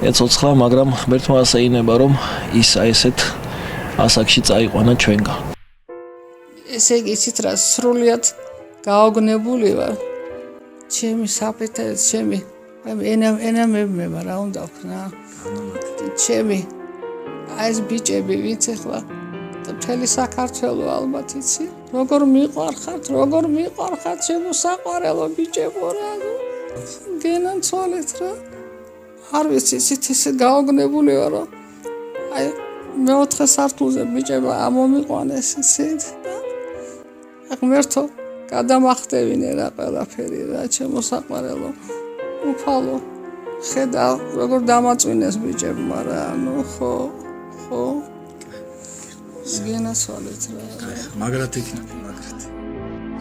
ეცოცხლა, მაგრამ ღმერთმა ასე ინება, რომ ის აი ესეთ ასაკში წაიყვანა ჩვენგან.
ესე იგი იცით რა, სრულიად გაოგნებული ვარ. ჩემი საპეთა, ჩემი ენა მე რა უნდა ვქნა. ჩემი აი ეს ბიჭები ვინც ახლა მთელი საქართველო ალბათ იცი, როგორ მიყვარხართ, შემოსაყვარელო ბიჭებო რა. გენაცვალეთ რა. არ ვიცი, იცით ისე გაოგნებული ვარ, რომ აი მეოთხე სართულზე ბიჭება ამომიყვანეს იცით. ღმერთო, გადამახტევინე რა ყველაფერი რა, შემოსაყვარელო. უფალო, ხედა როგორ დამაწვინეს ბიჭებმა რა, ნუ ხო. გენაცვალეთ რა.
მაგრად იქნება, მაგრად.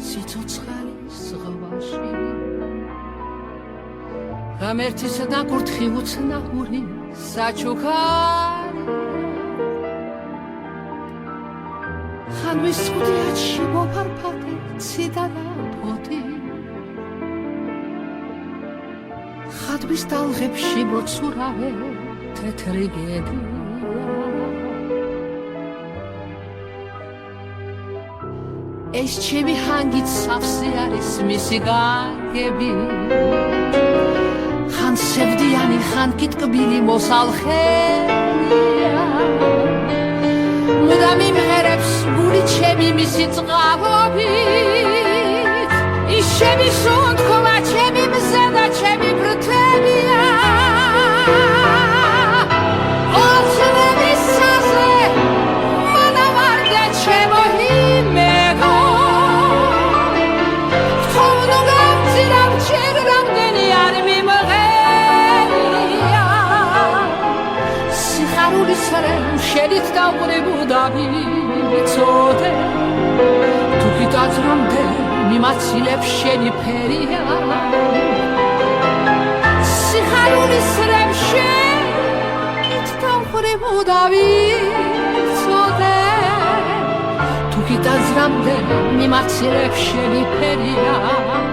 სიცოცხლის ზღვაში გამერთისა და კურთხი უცნაური საჩუქარი ხანვის ხუდიათში მოფარფატე ციდანა ფოთი ხადვის ტალღებში მოცურავე თეთრი გედი ეს ჩემი ჰანგით სავსე არის მისი განგები ხან სევდიანი ხან კიტკბილი მოსალხენია მუდამ იმღერებს გული ჩემი მისი წყალობით ის ჩემი სუნთქვა ჩემი მზე და ჩემი ბრთებია შედით დავყრებოდა ვიცოდე თუ გიტაცრომდე მიმაცილებს შენი ფერია სიხარულის რემ შედით დავყრებოდა ვიცოდე თუ გიტაცრომდე მიმაცილებს შენი ფერია